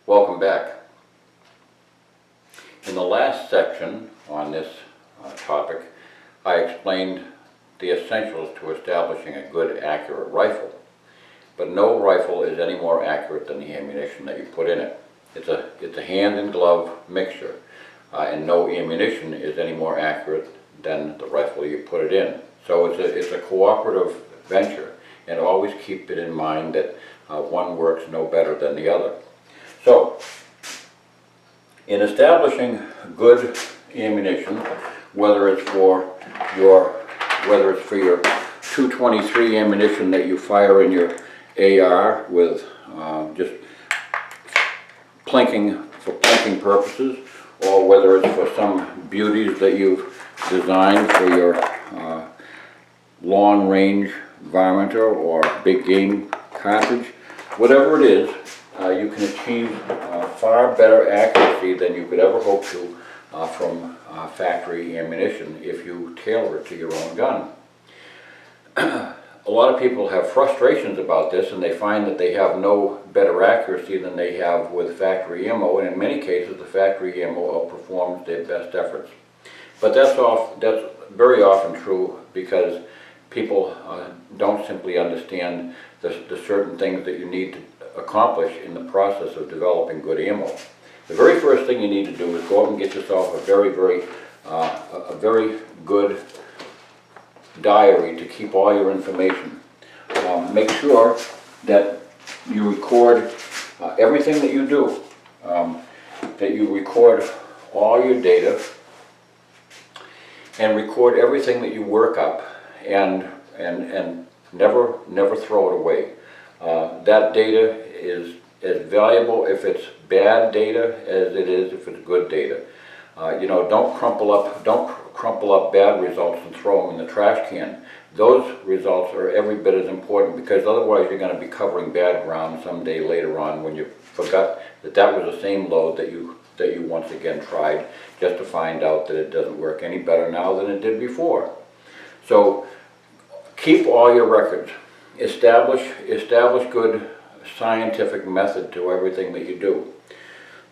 Welcome back. In the last section on this topic, I explained the essentials to establishing a good, accurate rifle. But no rifle is any more accurate than the ammunition that you put in it. It's a hand and glove mixture, and no ammunition is any more accurate than the rifle you put it in. So it's a cooperative venture, and always keep it in mind that one works no better than the other. So, in establishing good ammunition, whether it's for your 223 ammunition that you fire in your AR with just plinking for plinking purposes, or whether it's for some beauties that you've designed for your long range varminter or big game cartridge, whatever it is, you can achieve far better accuracy than you could ever hope to from factory ammunition if you tailor it to your own gun. A lot of people have frustrations about this, and they find that they have no better accuracy than they have with factory ammo, and in many cases the factory ammo outperforms their best efforts. But that's very often true because people don't simply understand the certain things that you need to accomplish in the process of developing good ammo. The very first thing you need to do is go out and get yourself a very good diary to keep all your information. Make sure that you record everything that you do, that you record all your data, and record everything that you work up, and never throw it away. That data is as valuable if it's bad data as it is if it's good data. Don't crumple up bad results and throw them in the trash can. Those results are every bit as important, because otherwise you're going to be covering bad ground someday later on when you forgot that was the same load that you once again tried, just to find out that it doesn't work any better now than it did before. So keep all your records. Establish good scientific method to everything that you do.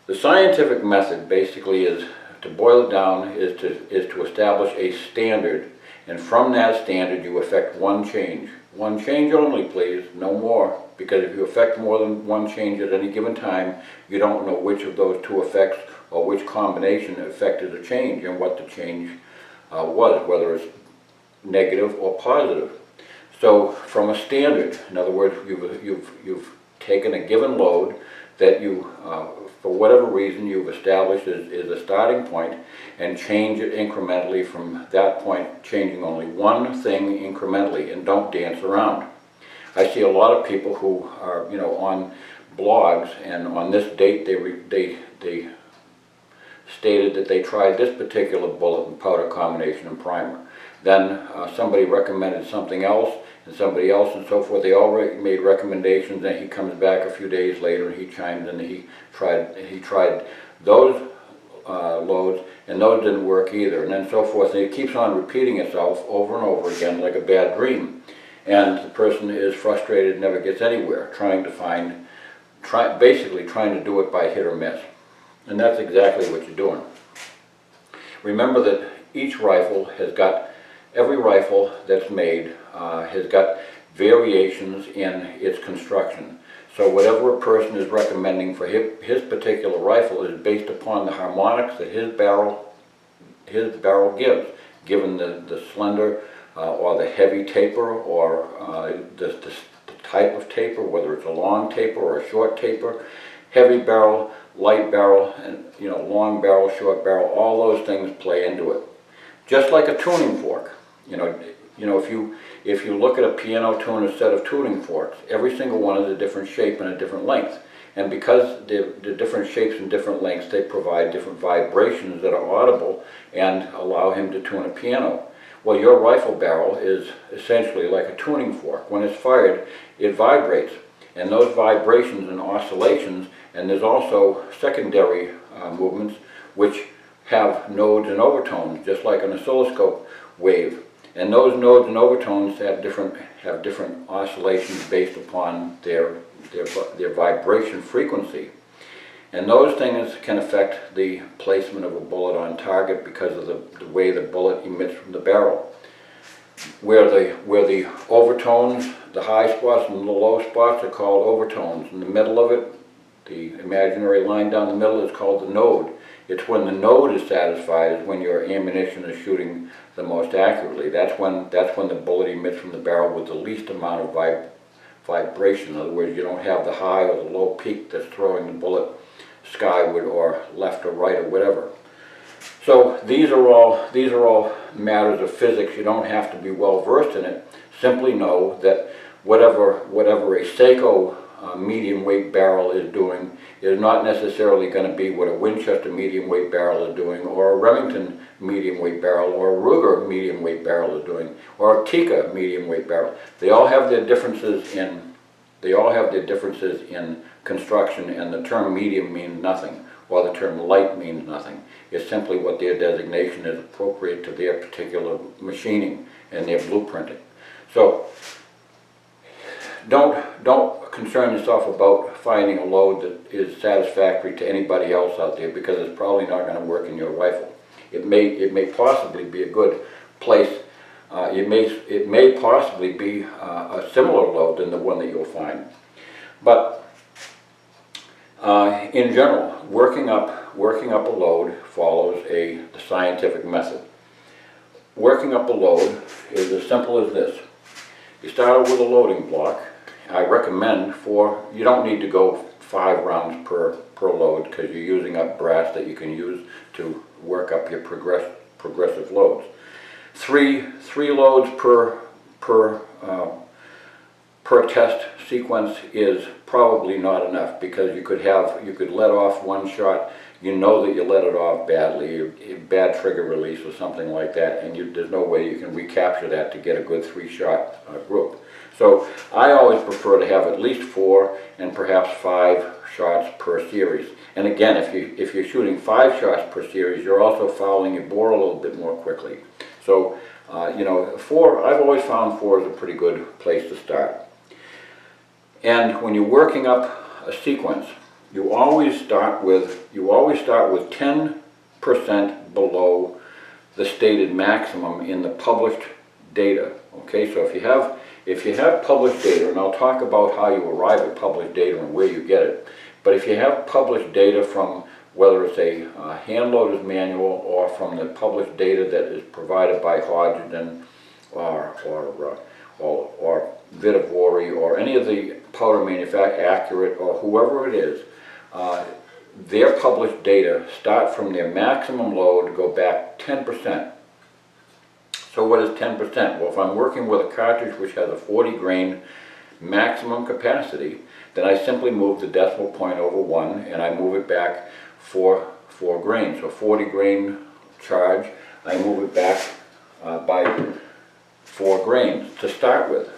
The scientific method basically is, to boil it down, is to establish a standard, and from that standard you effect one change. One change only, please, no more, because if you effect more than one change at any given time, you don't know which of those two effects or which combination affected the change and what the change was, whether it's negative or positive. So from a standard, in other words, you've taken a given load that you, for whatever reason, you've established is a starting point, and change it incrementally from that point, changing only one thing incrementally, and don't dance around. I see a lot of people who are, on blogs, and on this date they stated that they tried this particular bullet and powder combination and primer. Then somebody recommended something else, and somebody else, and so forth. They all made recommendations, and he comes back a few days later and he chimes in that he tried those loads, and those didn't work either, and then so forth. And it keeps on repeating itself over and over again like a bad dream. And the person is frustrated and never gets anywhere, basically trying to do it by hit or miss. And that's exactly what you're doing. Remember that every rifle that's made has got variations in its construction. So whatever a person is recommending for his particular rifle is based upon the harmonics that his barrel gives, given the slender or the heavy taper, or the type of taper, whether it's a long taper or a short taper, heavy barrel, light barrel, and long barrel, short barrel. All those things play into it. Just like a tuning fork. If you look at a piano tuner's set of tuning forks, every single one is a different shape and a different length. And because they're different shapes and different lengths, they provide different vibrations that are audible and allow him to tune a piano. Well, your rifle barrel is essentially like a tuning fork. When it's fired, it vibrates. And those vibrations and oscillations, and there's also secondary movements which have nodes and overtones, just like an oscilloscope wave. And those nodes and overtones have different oscillations based upon their vibration frequency. And those things can affect the placement of a bullet on target because of the way the bullet emits from the barrel. Where the overtones, the high spots and the low spots are called overtones. In the middle of it, the imaginary line down the middle is called the node. It's when the node is satisfied is when your ammunition is shooting the most accurately. That's when the bullet emits from the barrel with the least amount of vibration. In other words, you don't have the high or the low peak that's throwing the bullet skyward or left or right or whatever. So these are all matters of physics. You don't have to be well versed in it. Simply know that whatever a Seiko medium weight barrel is doing is not necessarily going to be what a Winchester medium weight barrel is doing, or a Remington medium weight barrel, or a Ruger medium weight barrel is doing, or a Tikka medium weight barrel. They all have their differences in construction, and the term medium means nothing, while the term light means nothing. It's simply what their designation is appropriate to their particular machining and their blueprinting. So don't concern yourself about finding a load that is satisfactory to anybody else out there, because it's probably not going to work in your rifle. It may possibly be a good place. It may possibly be a similar load than the one that you'll find. But in general, working up a load follows the scientific method. Working up a load is as simple as this. You start out with a loading block. I recommend you don't need to go 5 rounds per load, because you're using up brass that you can use to work up your progressive loads. Three loads per test sequence is probably not enough, because you could let off one shot, you know that you let it off badly, bad trigger release or something like that, and there's no way you can recapture that to get a good 3-shot group. So I always prefer to have at least 4 and perhaps 5 shots per series. And again, if you're shooting 5 shots per series, you're also fouling your bore a little bit more quickly. So 4, I've always found 4 is a pretty good place to start. And when you're working up a sequence, you always start with 10% below the stated maximum in the published data. Okay, so if you have published data, and I'll talk about how you arrive at published data and where you get it, but if you have published data from whether it's a hand loader's manual or from the published data that is provided by Hodgdon or Vitavori or any of the powder manufacturers, Accurate or whoever it is, their published data start from their maximum load, go back 10%. So what is 10%? Well, if I'm working with a cartridge which has a 40 grain maximum capacity, then I simply move the decimal point over 1 and I move it back 4 grains. So 40 grain charge, I move it back by 4 grains to start with.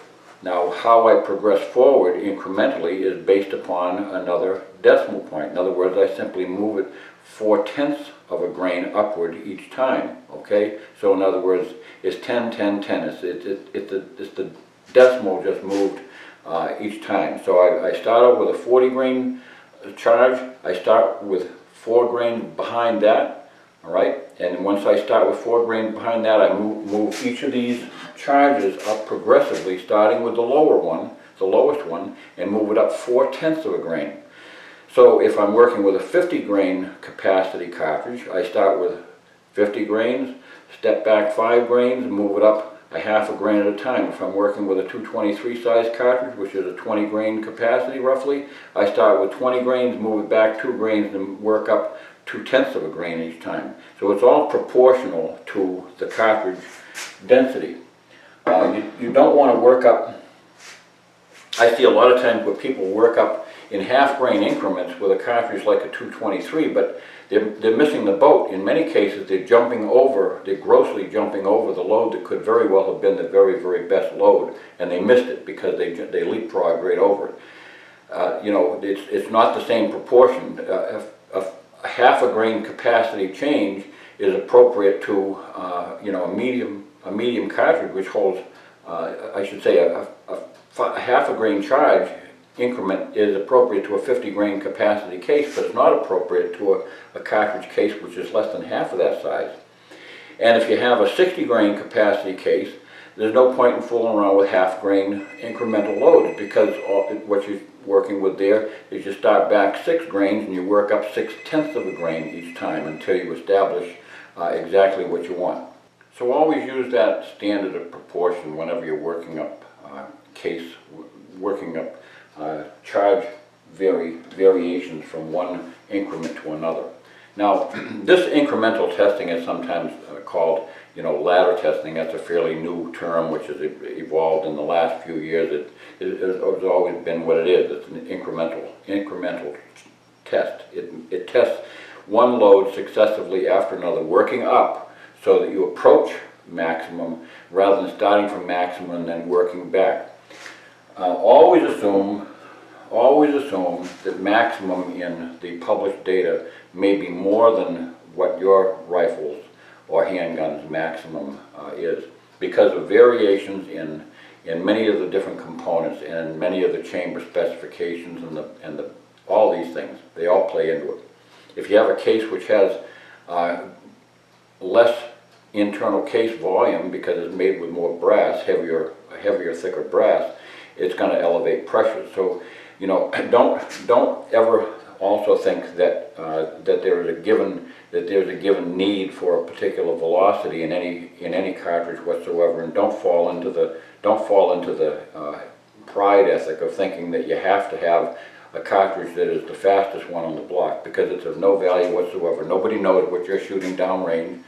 Now, how I progress forward incrementally is based upon another decimal point. In other words, I simply move it 4/10 of a grain upward each time. Okay, so in other words, it's 10, 10, 10. It's the decimal just moved each time. So I start out with a 40 grain charge. I start with 4 grains behind that. All right, and once I start with 4 grains behind that, I move each of these charges up progressively, starting with the lowest one, and move it up 4/10 of a grain. So if I'm working with a 50 grain capacity cartridge, I start with 50 grains, step back 5 grains, and move it up a half a grain at a time. If I'm working with a 223 size cartridge, which is a 20 grain capacity roughly, I start with 20 grains, move it back 2 grains, and work up 2/10 of a grain each time. So it's all proportional to the cartridge density. You don't want to work up, I see a lot of times where people work up in half grain increments with a cartridge like a 223, but they're missing the boat. In many cases, they're grossly jumping over the load that could very well have been the very, very best load, and they missed it because they leapfrogged right over it. It's not the same proportion. A half a grain capacity change is appropriate to a medium cartridge, which holds, I should say, a half a grain charge increment is appropriate to a 50 grain capacity case, but it's not appropriate to a cartridge case which is less than half of that size. And if you have a 60 grain capacity case, there's no point in fooling around with half grain incremental loads, because what you're working with there is you start back 6 grains and you work up 6/10 of a grain each time until you establish exactly what you want. So always use that standard of proportion whenever you're working up charge variations from one increment to another. Now, this incremental testing is sometimes called, ladder testing. That's a fairly new term which has evolved in the last few years. It has always been what it is. It's an incremental test. It tests one load successively after another, working up so that you approach maximum rather than starting from maximum and then working back. Always assume that maximum in the published data may be more than what your rifles or handguns maximum is, because of variations in many of the different components and many of the chamber specifications and all these things. They all play into it. If you have a case which has less internal case volume because it's made with more brass, heavier, thicker brass, it's going to elevate pressure. So, don't ever also think that there's a given need for a particular velocity in any cartridge whatsoever, and don't fall into the pride ethic of thinking that you have to have a cartridge that is the fastest one on the block, because it's of no value whatsoever. Nobody knows what you're shooting downrange,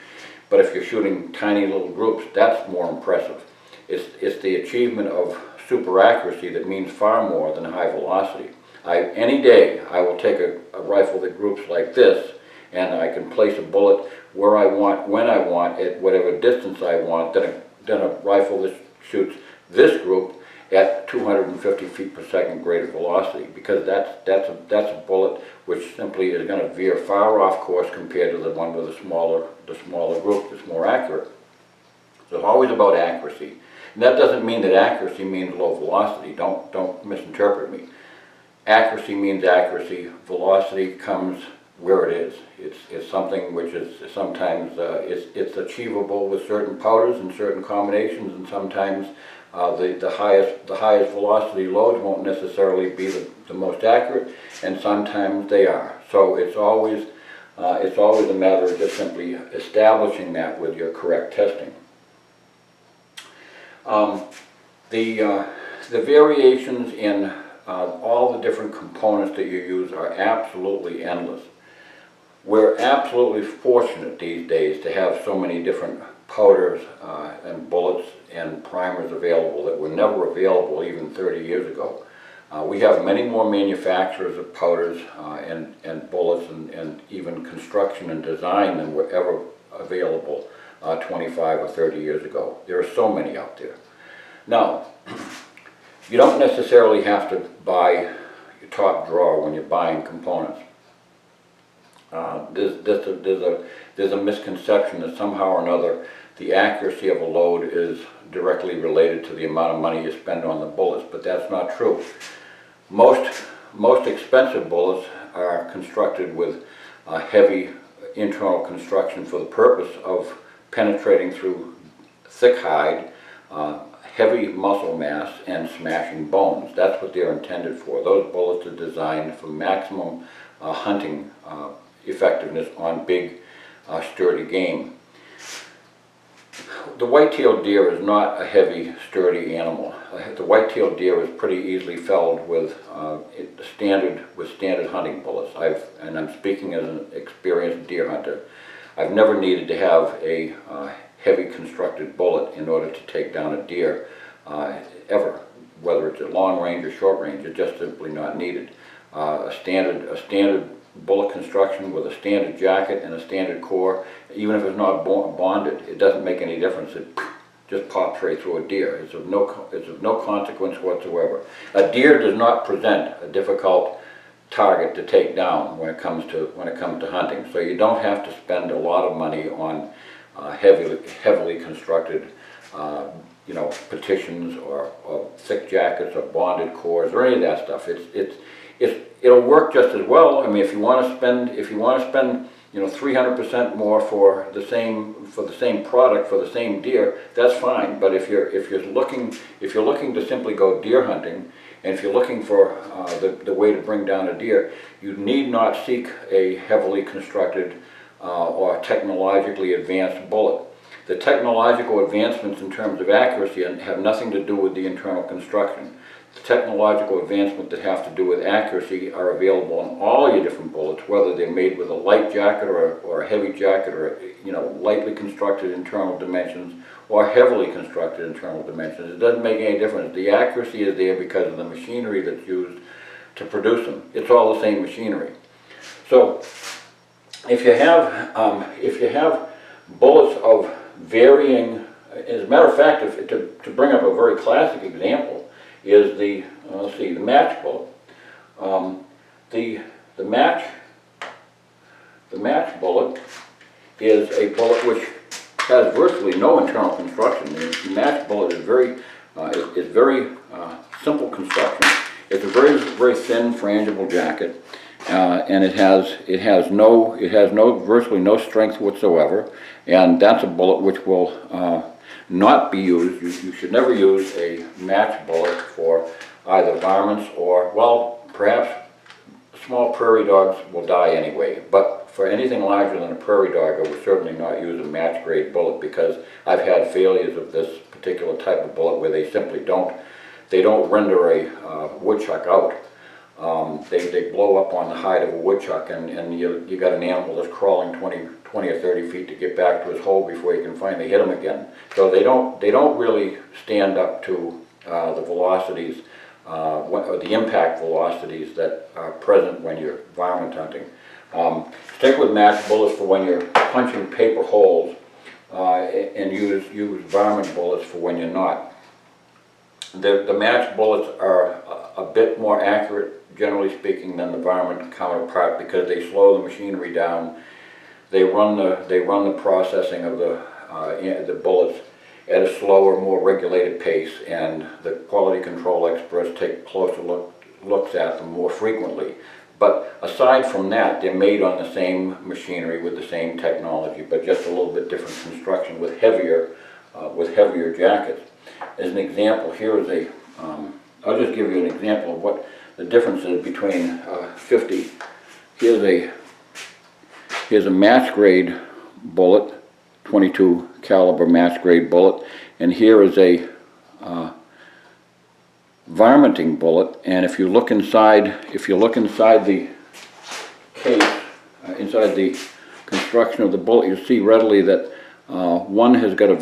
but if you're shooting tiny little groups, that's more impressive. It's the achievement of super accuracy that means far more than high velocity. Any day I will take a rifle that groups like this, and I can place a bullet where I want, when I want, at whatever distance I want, than a rifle that shoots this group at 250 feet per second greater velocity, because that's a bullet which simply is going to veer far off course compared to the one with the smaller group that's more accurate. So it's always about accuracy. And that doesn't mean that accuracy means low velocity. Don't misinterpret me. Accuracy means accuracy. Velocity comes where it is. It's something which is sometimes it's achievable with certain powders and certain combinations, and sometimes the highest velocity loads won't necessarily be the most accurate, and sometimes they are. So it's always a matter of just simply establishing that with your correct testing. The variations in all the different components that you use are absolutely endless. We're absolutely fortunate these days to have so many different powders and bullets and primers available that were never available even 30 years ago. We have many more manufacturers of powders and bullets and even construction and design than were ever available 25 or 30 years ago. There are so many out there. Now, you don't necessarily have to buy your top drawer when you're buying components. There's a misconception that somehow or another the accuracy of a load is directly related to the amount of money you spend on the bullets, but that's not true. Most expensive bullets are constructed with heavy internal construction for the purpose of penetrating through thick hide, heavy muscle mass, and smashing bones. That's what they're intended for. Those bullets are designed for maximum hunting effectiveness on big, sturdy game. The white-tailed deer is not a heavy, sturdy animal. The white-tailed deer is pretty easily felled with standard hunting bullets. And I'm speaking as an experienced deer hunter. I've never needed to have a heavy constructed bullet in order to take down a deer, ever. Whether it's at long range or short range, it's just simply not needed. A standard bullet construction with a standard jacket and a standard core, even if it's not bonded, it doesn't make any difference. It just pops right through a deer. It's of no consequence whatsoever. A deer does not present a difficult target to take down when it comes to hunting. So you don't have to spend a lot of money on heavily constructed you know, petitions or thick jackets or bonded cores or any of that stuff. It'll work just as well. I mean, if you want to spend you know, 300% more for the same product for the same deer, that's fine. But if you're looking to simply go deer hunting, and if you're looking for the way to bring down a deer, you need not seek a heavily constructed or technologically advanced bullet. The technological advancements in terms of accuracy have nothing to do with the internal construction. The technological advancements that have to do with accuracy are available on all your different bullets, whether they're made with a light jacket or a heavy jacket, or, you know, lightly constructed internal dimensions or heavily constructed internal dimensions. It doesn't make any difference. The accuracy is there because of the machinery that's used to produce them. It's all the same machinery. So if you have bullets of varying, as a matter of fact, to bring up a very classic example, is the the match bullet. The match bullet is a bullet which has virtually no internal construction. The match bullet is very simple construction. It's a very thin frangible jacket, and it has virtually no strength whatsoever. And that's a bullet which will not be used. You should never use a match bullet for either varmints or, well, perhaps small prairie dogs will die anyway. But for anything larger than a prairie dog, I would certainly not use a match grade bullet, because I've had failures of this particular type of bullet where they simply don't render a woodchuck out. They blow up on the hide of a woodchuck, and you got an animal that's crawling 20 or 30 feet to get back to his hole before you can finally hit him again. So they don't really stand up to the velocities, or the impact velocities that are present when you're varmint hunting. Stick with match bullets for when you're punching paper holes, and use varmint bullets for when you're not. The match bullets are a bit more accurate, generally speaking, than the varmint counterpart, because they slow the machinery down. They run the processing of the bullets at a slower, more regulated pace, and the quality control experts take closer looks at them more frequently. But aside from that, they're made on the same machinery with the same technology, but just a little bit different construction with heavier jackets. As an example, here is I'll just give you an example of what the difference is between 50. Here's a match grade bullet, 22 caliber match grade bullet, and here is a varminting bullet. And if you look inside the case, inside the construction of the bullet, you see readily that one has got a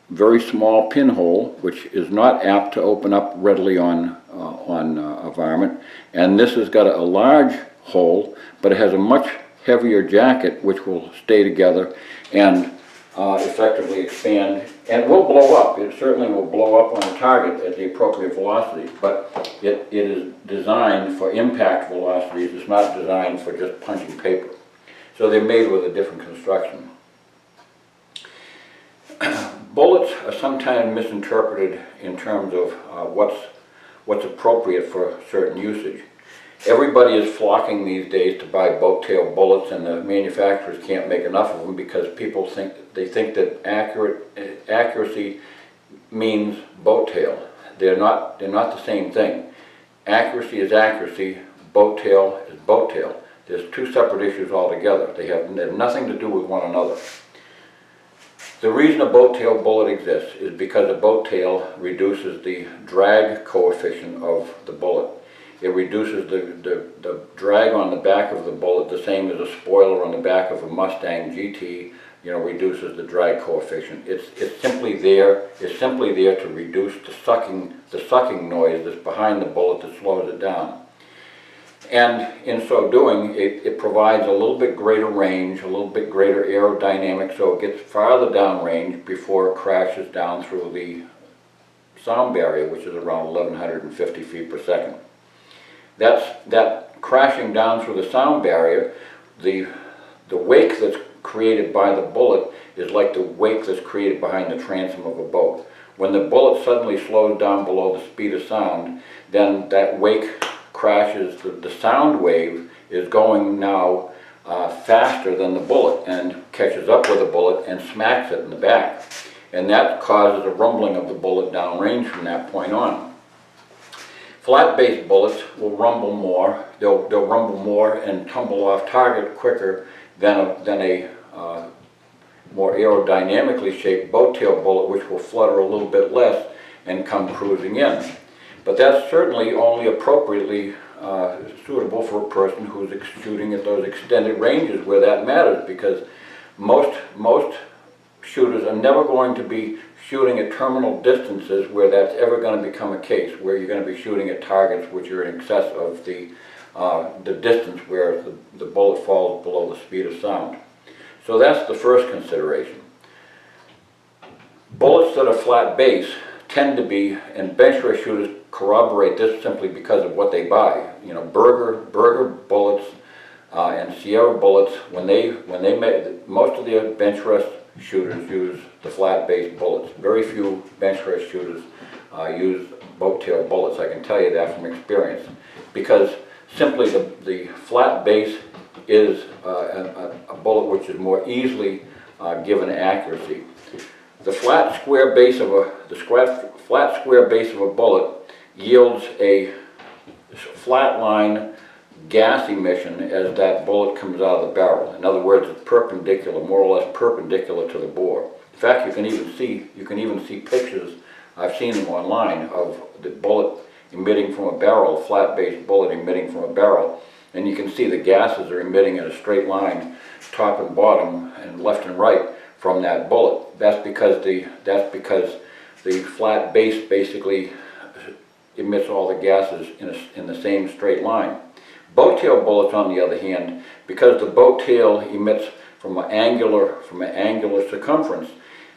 very small pinhole, which is not apt to open up readily on a varmint, and this has got a large hole, but it has a much heavier jacket which will stay together and effectively expand, and will blow up. It certainly will blow up on the target at the appropriate velocity, but it is designed for impact velocities. It's not designed for just punching paper. So they're made with a different construction. Bullets are sometimes misinterpreted in terms of what's appropriate for certain usage. Everybody is flocking these days to buy boat tail bullets, and the manufacturers can't make enough of them because people think that accuracy means boat tail. They're not the same thing. Accuracy is accuracy, boat tail is boat tail. There's two separate issues altogether. They have nothing to do with one another. The reason a boat tail bullet exists is because a boat tail reduces the drag coefficient of the bullet. It reduces the drag on the back of the bullet, the same as a spoiler on the back of a Mustang GT, reduces the drag coefficient. It's simply there to reduce the sucking noise that's behind the bullet that slows it down. And in so doing, it provides a little bit greater range, a little bit greater aerodynamics, so it gets farther downrange before it crashes down through the sound barrier, which is around 1,150 feet per second. That crashing down through the sound barrier, the wake that's created by the bullet is like the wake that's created behind the transom of a boat. When the bullet suddenly slows down below the speed of sound, then that wake crashes, the sound wave is going now faster than the bullet and catches up with the bullet and smacks it in the back. And that causes a rumbling of the bullet downrange from that point on. Flat-based bullets will rumble more. They'll rumble more and tumble off target quicker than a more aerodynamically shaped boat-tail bullet, which will flutter a little bit less and come cruising in. But that's certainly only appropriately suitable for a person who's shooting at those extended ranges where that matters, because most shooters are never going to be shooting at terminal distances where that's ever going to become a case, where you're going to be shooting at targets which are in excess of the distance where the bullet falls below the speed of sound. So that's the first consideration. Bullets that are flat base tend to be, and bench race shooters corroborate this simply because of what they buy. You know, Berger bullets and Sierra bullets, when they make, most of the bench rest shooters use the flat base bullets. Very few bench rest shooters use boat tail bullets. I can tell you that from experience, because simply the flat base is a bullet which is more easily given accuracy. The flat square base of a bullet yields a flat line gas emission as that bullet comes out of the barrel. In other words, it's perpendicular, more or less perpendicular to the bore. In fact, you can even see pictures, I've seen them online, of the bullet emitting from a barrel, a flat-based bullet emitting from a barrel, and you can see the gases are emitting in a straight line, top and bottom, and left and right from that bullet. That's because the flat base basically emits all the gases in the same straight line. Boat tail bullets, on the other hand, because the boat tail emits from an angular circumference,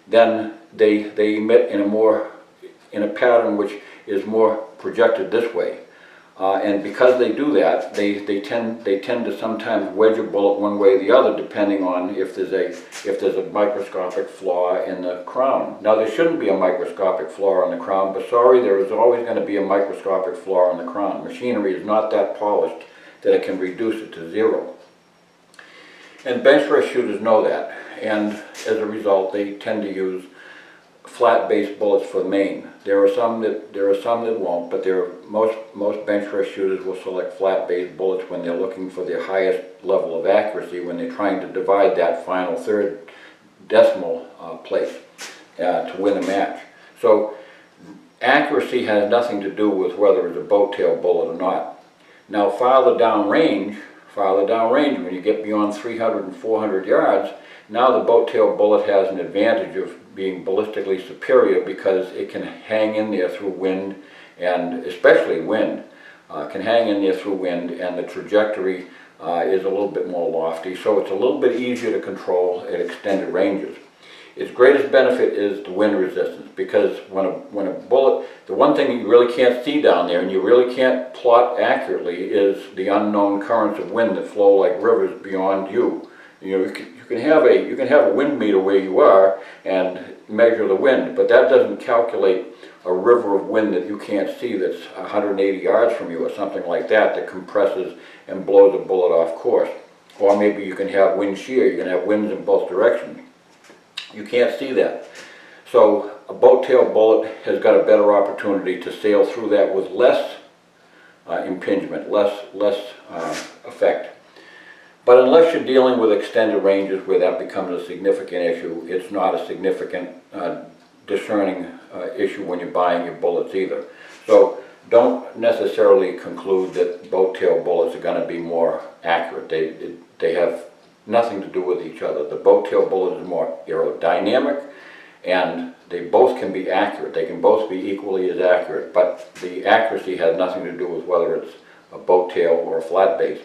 then they emit in a pattern which is more projected this way. And because they do that, they tend to sometimes wedge a bullet one way or the other, depending on if there's a microscopic flaw in the crown. Now, there shouldn't be a microscopic flaw in the crown, but sorry, there is always going to be a microscopic flaw in the crown. Machinery is not that polished that it can reduce it to zero. And bench rest shooters know that, and as a result, they tend to use flat-based bullets for the main. There are some that won't, but most bench rest shooters will select flat-based bullets when they're looking for the highest level of accuracy, when they're trying to divide that final third decimal place to win a match. So accuracy has nothing to do with whether it's a boat tail bullet or not. Now, farther down range, when you get beyond 300 and 400 yards, now the boat tail bullet has an advantage of being ballistically superior, because it can hang in there through wind, and especially wind, can hang in there through wind, and the trajectory is a little bit more lofty, so it's a little bit easier to control at extended ranges. Its greatest benefit is the wind resistance, because when a bullet, the one thing you really can't see down there and you really can't plot accurately is the unknown currents of wind that flow like rivers beyond you. You know, you can have a wind meter where you are and measure the wind, but that doesn't calculate a river of wind that you can't see that's 180 yards from you or something like that compresses and blows a bullet off course. Or maybe you can have wind shear, you can have winds in both directions. You can't see that. So a boat tail bullet has got a better opportunity to sail through that with less impingement, less effect. But unless you're dealing with extended ranges where that becomes a significant issue, it's not a significant discerning issue when you're buying your bullets either. So don't necessarily conclude that boat tail bullets are going to be more accurate. They have nothing to do with each other. The boat tail bullet is more aerodynamic, and they both can be accurate. They can both be equally as accurate, but the accuracy has nothing to do with whether it's a boat tail or a flat base.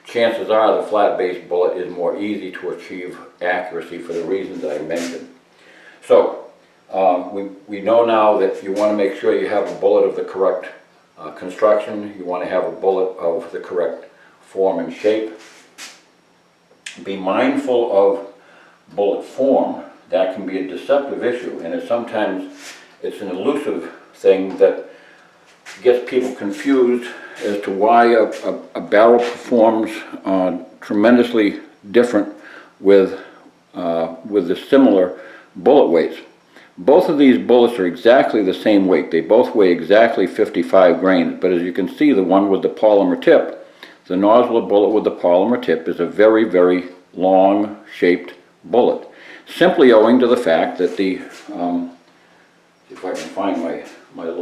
Chances are the flat base bullet is more easy to achieve accuracy for the reasons I mentioned. So we know now that you want to make sure you have a bullet of the correct construction. You want to have a bullet of the correct form and shape. Be mindful of bullet form. That can be a deceptive issue, and it sometimes it's an elusive thing that gets people confused as to why a barrel performs tremendously different with the similar bullet weights. Both of these bullets are exactly the same weight. They both weigh exactly 55 grains, but as you can see, the one with the polymer tip, the nozzle bullet with the polymer tip, is a very, very long shaped bullet, simply owing to the fact that the, see if I can find my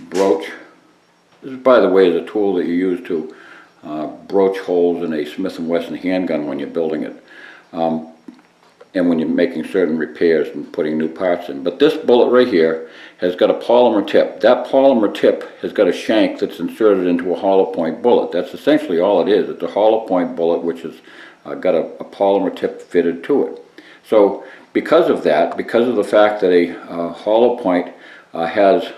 brooch. This is, by the way, the tool that you use to broach holes in a Smith & Wesson handgun when you're building it, and when you're making certain repairs and putting new parts in. But this bullet right here has got a polymer tip. That polymer tip has got a shank that's inserted into a hollow point bullet. That's essentially all it is. It's a hollow point bullet which has got a polymer tip fitted to it. So because of that, because of the fact that a hollow point has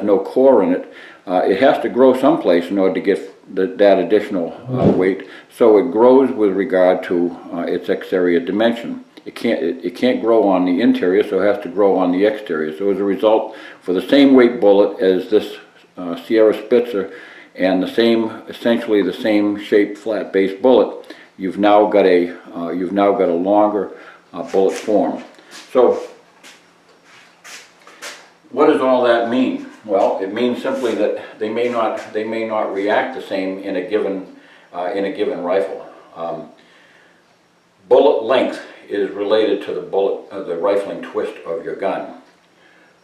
no core in it, it has to grow someplace in order to get that additional weight. So it grows with regard to its exterior dimension. It can't grow on the interior, so it has to grow on the exterior. So as a result, for the same weight bullet as this Sierra Spitzer and essentially the same shaped flat base bullet, you've now got a longer bullet form. So what does all that mean? Well, it means simply that they may not react the same in a given rifle. Bullet length is related to the rifling twist of your gun.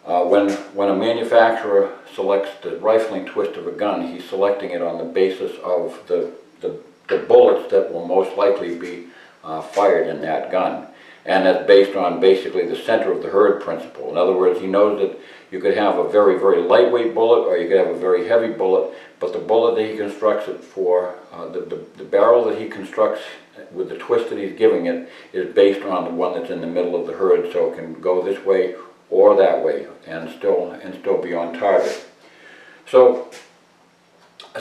When a manufacturer selects the rifling twist of a gun, he's selecting it on the basis of the bullets that will most likely be fired in that gun. And that's based on basically the center of the herd principle. In other words, he knows that you could have a very, very lightweight bullet or you could have a very heavy bullet, but the bullet that he constructs it for, the barrel that he constructs with the twist that he's giving it, is based on the one that's in the middle of the herd, so it can go this way or that way and still be on target. So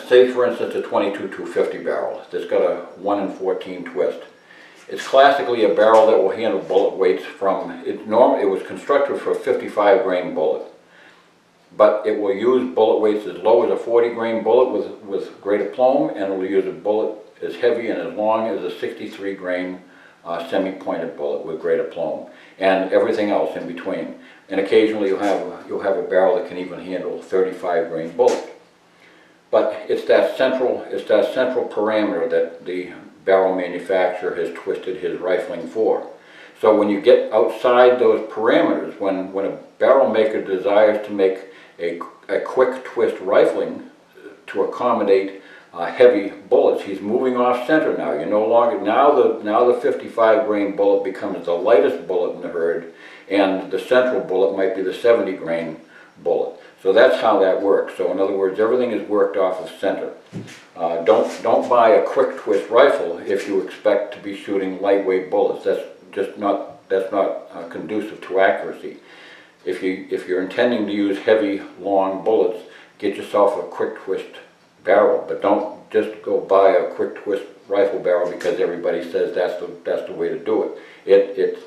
say for instance a 22-250 barrel that's got a 1 in 14 twist. It's classically a barrel that will handle bullet weights from, it was constructed for a 55 grain bullet, but it will use bullet weights as low as a 40 grain bullet with great aplomb, and it will use a bullet as heavy and as long as a 63 grain semi-pointed bullet with great aplomb, and everything else in between. And occasionally you'll have a barrel that can even handle 35 grain bullet. But it's that central parameter that the barrel manufacturer has twisted his rifling for. So when you get outside those parameters, when a barrel maker desires to make a quick twist rifling to accommodate heavy bullets, he's moving off center now. You're no longer, now the 55 grain bullet becomes the lightest bullet in the herd, and the central bullet might be the 70 grain bullet. So that's how that works. So in other words, everything is worked off of center. Don't buy a quick twist rifle if you expect to be shooting lightweight bullets. That's not conducive to accuracy. If you're intending to use heavy, long bullets, get yourself a quick twist barrel, but don't just go buy a quick twist rifle barrel because everybody says that's the way to do it. It's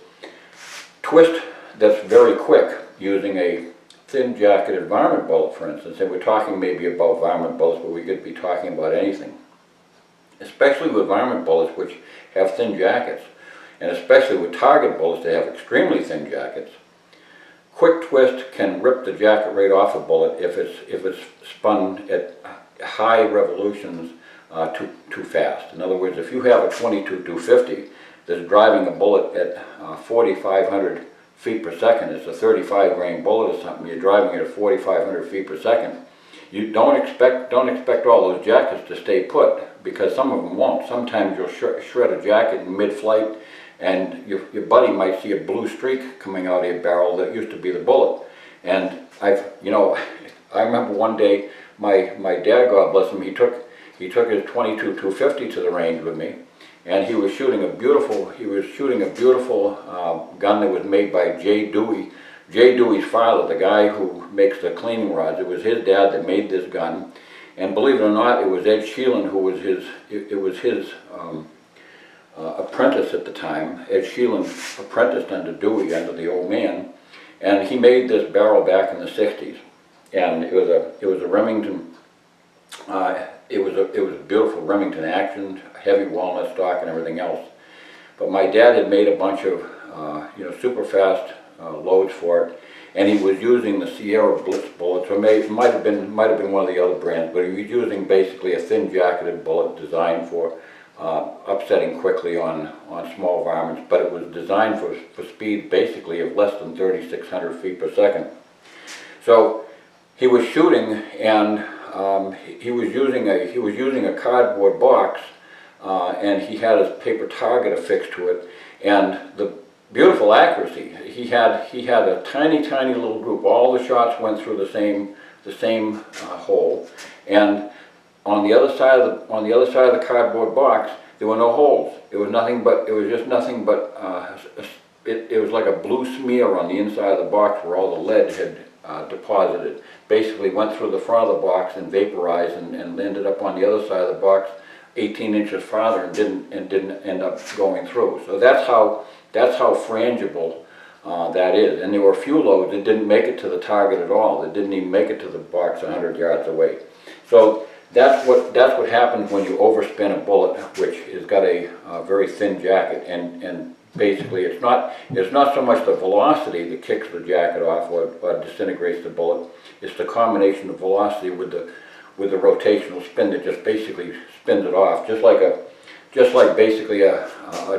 twist that's very quick using a thin jacketed varmint bullet, for instance, and we're talking maybe about varmint bullets, but we could be talking about anything. Especially with varmint bullets which have thin jackets, and especially with target bullets that have extremely thin jackets. Quick twist can rip the jacket right off a bullet if it's spun at high revolutions too fast. In other words, if you have a 22-250 that's driving a bullet at 4,500 feet per second, it's a 35 grain bullet or something, you're driving it at 4,500 feet per second, you don't expect all those jackets to stay put, because some of them won't. Sometimes you'll shred a jacket in mid-flight and your buddy might see a blue streak coming out of your barrel that used to be the bullet. And I remember one day my dad, God bless him, he took his 22-250 to the range with me, and he was shooting a beautiful gun that was made by Jay Dewey. Jay Dewey's father, the guy who makes the cleaning rods, it was his dad that made this gun. And believe it or not, it was Ed Sheelan who was his apprentice at the time. Ed Sheelan apprenticed under Dewey, under the old man, and he made this barrel back in the 60s. And it was a Remington. It was a beautiful Remington Action, heavy walnut stock and everything else. But my dad had made a bunch of super fast loads for it, and he was using the Sierra Blitz bullets, or might have been one of the other brands, but he was using basically a thin jacketed bullet designed for upsetting quickly on small varmints, but it was designed for speed basically of less than 3,600 feet per second. So he was shooting, and he was using a cardboard box, and he had his paper target affixed to it, and the beautiful accuracy. He had a tiny little group. All the shots went through the same hole, and on the other side of the cardboard box, there were no holes. It was just nothing but it was like a blue smear on the inside of the box where all the lead had deposited. Basically went through the front of the box and vaporized, and ended up on the other side of the box 18 inches farther and didn't end up going through. So that's how frangible that is. And there were a few loads that didn't make it to the target at all. That didn't even make it to the box 100 yards away. So that's what happens when you overspin a bullet, which has got a very thin jacket, and basically it's not so much the velocity that kicks the jacket off or disintegrates the bullet. It's the combination of velocity with the rotational spin that just basically spins it off, just like basically a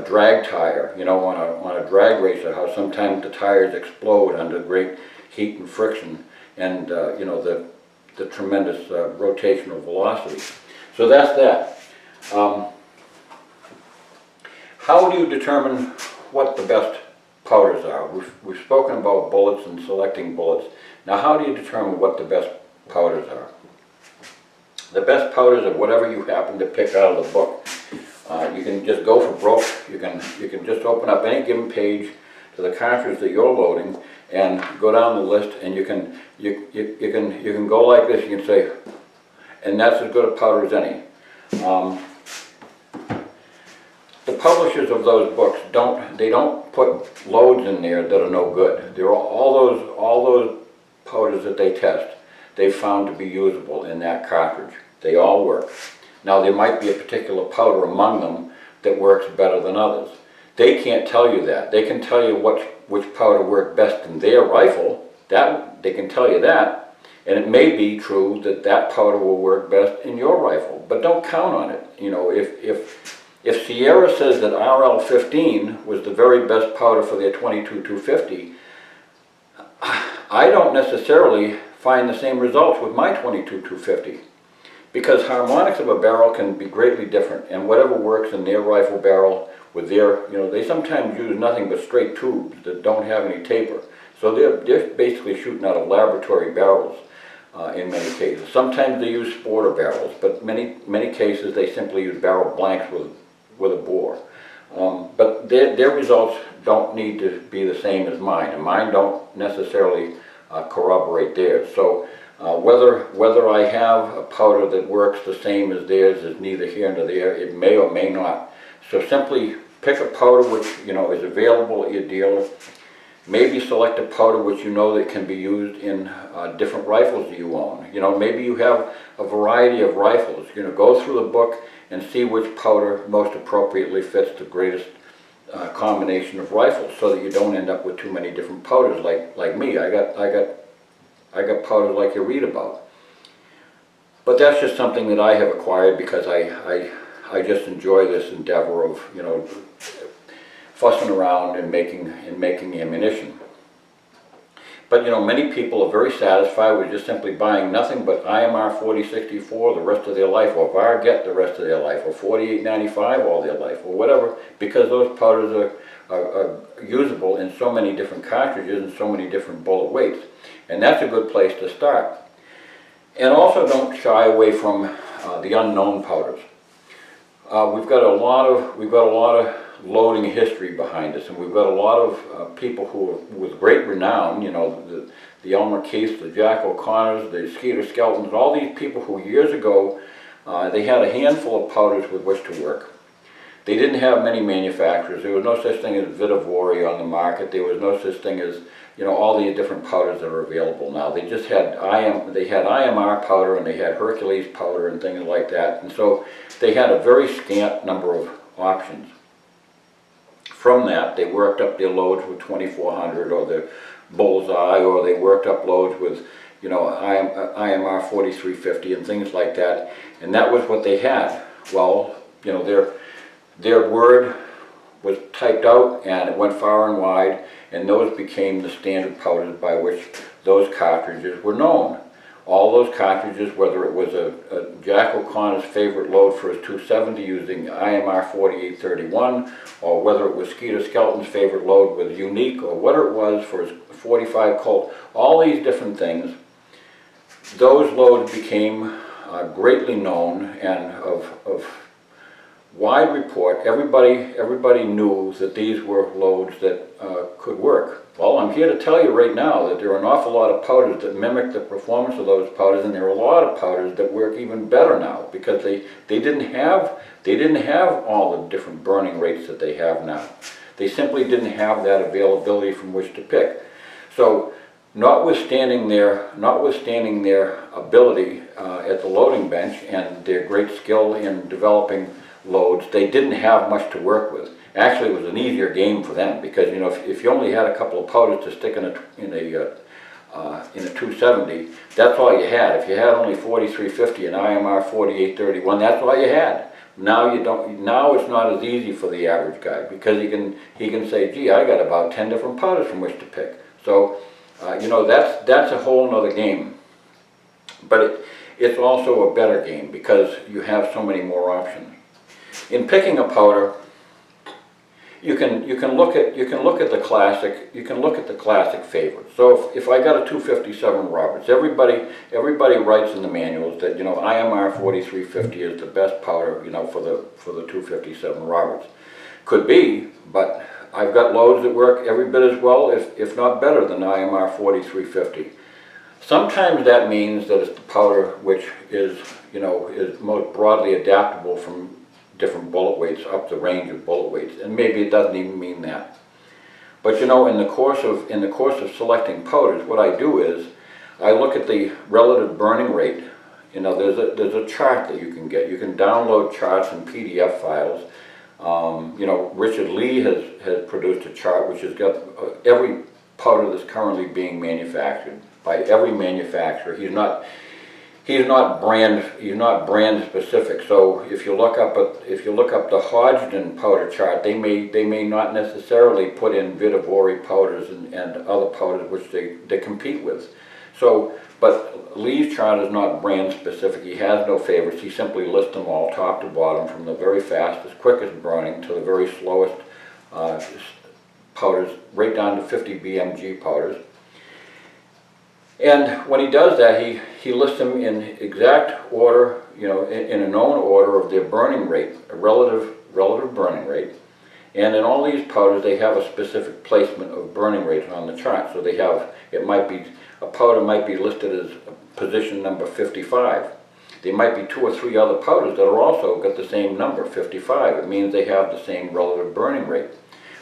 drag tire, on a drag racer, how sometimes the tires explode under great heat and friction, and the tremendous rotational velocity. So that's that. How do you determine what the best powders are? We've spoken about bullets and selecting bullets. Now, how do you determine what the best powders are? The best powders are whatever you happen to pick out of the book. You can just go for broke. You can just open up any given page to the cartridge that you're loading and go down the list, and you can go like this. You can say, and that's as good a powder as any. The publishers of those books don't put loads in there that are no good. There are all those powders that they test, they've found to be usable in that cartridge. They all work. Now, there might be a particular powder among them that works better than others. They can't tell you that. They can tell you which powder worked best in their rifle. That they can tell you that, and it may be true that powder will work best in your rifle, but don't count on it. If Sierra says that RL-15 was the very best powder for their 22-250, I don't necessarily find the same results with my 22-250, because harmonics of a barrel can be greatly different, and whatever works in their rifle barrel with their, they sometimes use nothing but straight tubes that don't have any taper. So they're basically shooting out of laboratory barrels in many cases. Sometimes they use sporter barrels, but many cases they simply use barrel blanks with a bore. But their results don't need to be the same as mine, and mine don't necessarily corroborate theirs. So whether I have a powder that works the same as theirs is neither here nor there. It may or may not. So simply pick a powder which is available at your dealer. Maybe select a powder which that can be used in different rifles that you own. Maybe you have a variety of rifles. Go through the book and see which powder most appropriately fits the greatest combination of rifles, so that you don't end up with too many different powders. Like me, I got powders like you read about. But that's just something that I have acquired because I just enjoy this endeavor of fussing around and making ammunition. But many people are very satisfied with just simply buying nothing but IMR 4064 the rest of their life, or Varget the rest of their life, or 4895 all their life, or whatever, because those powders are usable in so many different cartridges and so many different bullet weights. And that's a good place to start. And also don't shy away from the unknown powders. We've got a lot of loading history behind us, and we've got a lot of people who are with great renown, the Elmer Keiths, the Jack O'Connors, the Skeeter Skeltons, all these people who years ago, they had a handful of powders with which to work. they didn't have many manufacturers. There was no such thing as Vitavori on the market. There was no such thing as, you know, all the different powders that are available now. They just had IMR powder, and they had Hercules powder and things like that. And so they had a very scant number of options. From that, they worked up their loads with 2400 or the Bullseye, or they worked up loads with, you know, IMR 4350 and things like that. And that was what they had. Well, you know, their word was typed out, and it went far and wide, and those became the standard powders by which those cartridges were known. All those cartridges, whether it was a Jack O'Connor's favorite load for his 270 using IMR 4831, or whether it was Skeeter Skelton's favorite load with Unique, or whatever it was for his 45 Colt, all these different things, those loads became greatly known and of wide report. Everybody knew that these were loads that could work. Well, I'm here to tell you right now that there are an awful lot of powders that mimic the performance of those powders, and there are a lot of powders that work even better now because they didn't have all the different burning rates that they have now. They simply didn't have that availability from which to pick. So, notwithstanding their ability at the loading bench and their great skill in developing loads, they didn't have much to work with. Actually, it was an easier game for them because, you know, if you only had a couple of powders to stick in a 270, that's all you had. If you had only 4350 and IMR 4831, that's all you had. Now you don't. Now it's not as easy for the average guy because he can say, gee, I got about 10 different powders from which to pick. So, you know, that's a whole nother game. But it's also a better game because you have so many more options. In picking a powder, you can look at the classic favorites. So if I got a 257 Roberts, everybody writes in the manuals that, you know, IMR 4350 is the best powder, you know, for the 257 Roberts. Could be, but I've got loads that work every bit as well, if not better than IMR 4350. Sometimes that means that it's the powder which is, you know, is most broadly adaptable from different bullet weights up the range of bullet weights, and maybe it doesn't even mean that. But you know, in the course of selecting powders, what I do is I look at the relative burning rate. You know, there's a chart that you can get. You can download charts and PDF files. You know, Richard Lee has produced a chart which has got every powder that's currently being manufactured by every manufacturer. He's not brand specific. So if you look up the Hodgdon powder chart, they may not necessarily put in Vitavori powders and other powders which they compete with. So, but Lee's chart is not brand specific. He has no favorites. He simply lists them all top to bottom, from the very fastest, quickest burning to the very slowest powders, right down to 50 BMG powders. And when he does that, he lists them in exact order, you know, in a known order of their burning rate, a relative burning rate. And in all these powders, they have a specific placement of burning rate on the chart. So they have, a powder might be listed as position number 55. There might be 2 or 3 other powders that are also got the same number, 55. It means they have the same relative burning rate.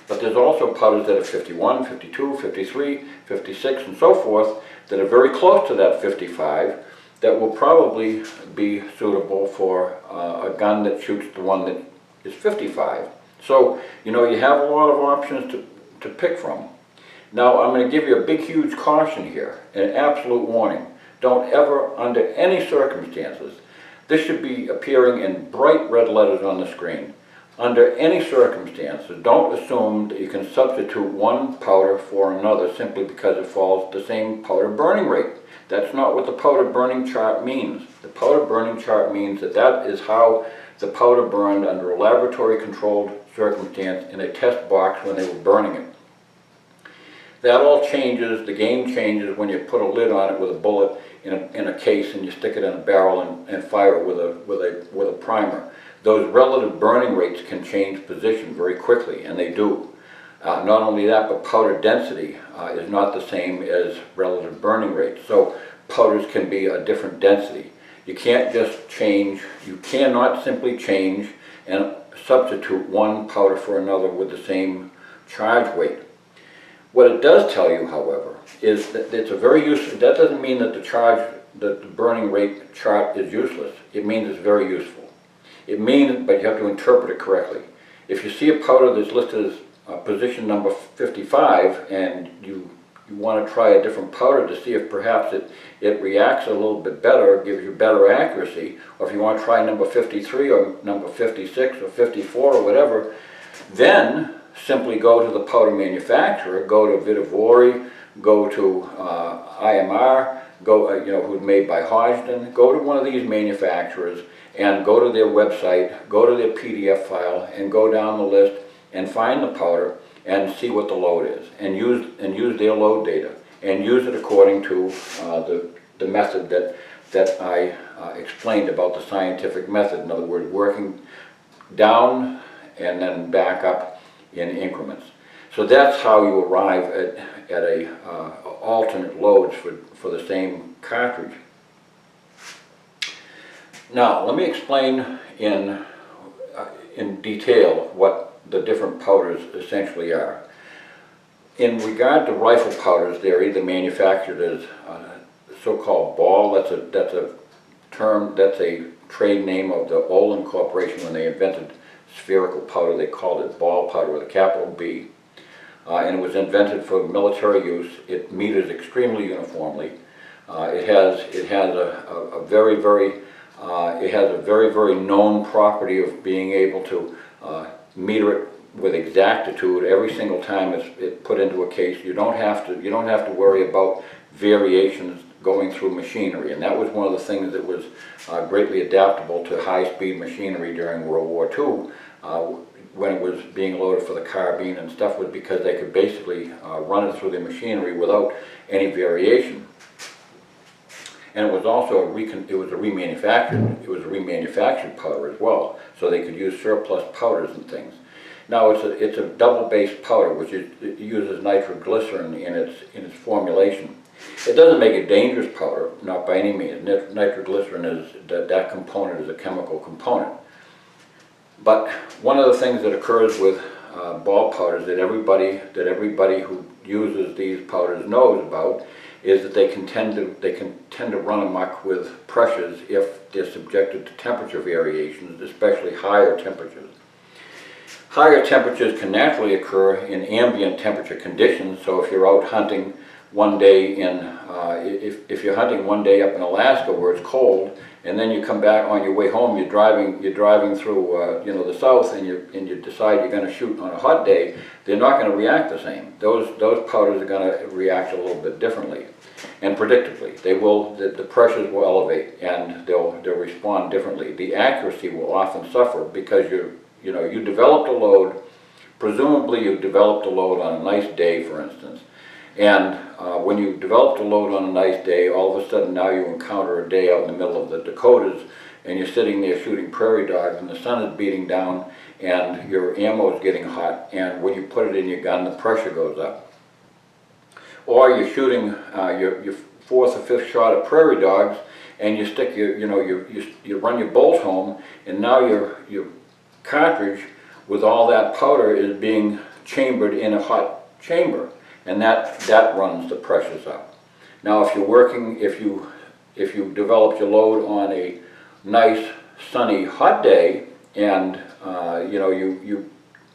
But there's also powders that are 51, 52, 53, 56, and so forth, that are very close to that 55, that will probably be suitable for a gun that shoots the one that is 55. So, you know, you have a lot of options to pick from. Now, I'm going to give you a big, huge caution here, an absolute warning. Don't ever, under any circumstances, this should be appearing in bright red letters on the screen. Under any circumstances, don't assume that you can substitute one powder for another simply because it follows the same powder burning rate. That's not what the powder burning chart means. The powder burning chart means that is how the powder burned under a laboratory controlled circumstance in a test box when they were burning it. That all changes, the game changes when you put a lid on it with a bullet in a case and you stick it in a barrel and fire it with a primer. Those relative burning rates can change position very quickly, and they do. Not only that, but powder density is not the same as relative burning rate. So powders can be a different density. You can't just change, you cannot simply change an substitute one powder for another with the same charge weight. What it does tell you, however, is that it's a very useful, that doesn't mean that the burning rate chart is useless. It means it's very useful. It means, but you have to interpret it correctly. If you see a powder that's listed as position number 55 and you want to try a different powder to see if perhaps it reacts a little bit better, gives you better accuracy, or if you want to try number 53 or number 56 or 54 or whatever, then simply go to the powder manufacturer, go to Vitavori, go to IMR, who's made by Hodgdon, go to one of these manufacturers and go to their website, go to their PDF file and go down the list and find the powder and see what the load is, and use their load data, and use it according to the method that I explained about, the scientific method. In other words, working down and then back up in increments. So that's how you arrive at alternate loads for the same cartridge. Now, let me explain in detail what the different powders essentially are. In regard to rifle powders, they're either manufactured as so-called ball. That's a term, that's a trade name of the Olin Corporation. When they invented spherical powder, they called it ball powder with a capital B. And it was invented for military use. It meters extremely uniformly. It has a very, very known property of being able to meter it with exactitude every single time it's put into a case. You don't have to worry about variations going through machinery, and that was one of the things that was greatly adaptable to high-speed machinery during World War II. When it was being loaded for the carbine and stuff, was because they could basically run it through the machinery without any variation. And it was also a remanufactured powder as well, so they could use surplus powders and things. Now it's a double-based powder, which uses nitroglycerin in its formulation. It doesn't make a dangerous powder, not by any means. Nitroglycerin that component is a chemical component. But one of the things that occurs with ball powders that everybody who uses these powders knows about is that they can tend to run amok with pressures if they're subjected to temperature variations, especially higher temperatures. Higher temperatures can naturally occur in ambient temperature conditions. So if you're out hunting one day if you're hunting one day up in Alaska where it's cold, and then you come back on your way home, you're driving through the south, and you decide you're going to shoot on a hot day, they're not going to react the same. Those powders are going to react a little bit differently, and predictably. The pressures will elevate and they'll respond differently. The accuracy will often suffer because you developed a load. Presumably you developed a load on a nice day, for instance. And when you developed a load on a nice day, all of a sudden now you encounter a day out in the middle of the Dakotas, and you're sitting there shooting prairie dogs, and the sun is beating down, and your ammo is getting hot, and when you put it in your gun, the pressure goes up. Or you're shooting your fourth or fifth shot at prairie dogs, and you stick you run your bolt home, and now your cartridge with all that powder is being chambered in a hot chamber. And that runs the pressures up. Now, if you develop your load on a nice, sunny, hot day, and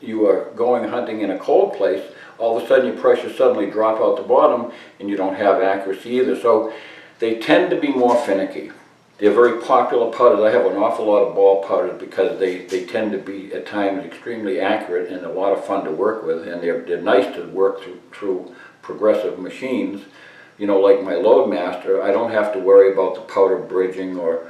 you are going hunting in a cold place, all of a sudden your pressures suddenly drop out the bottom, and you don't have accuracy either. So they tend to be more finicky. They're very popular powders. I have an awful lot of ball powders because they tend to be at times extremely accurate and a lot of fun to work with, and they're nice to work through progressive machines. Like my Loadmaster, I don't have to worry about the powder bridging or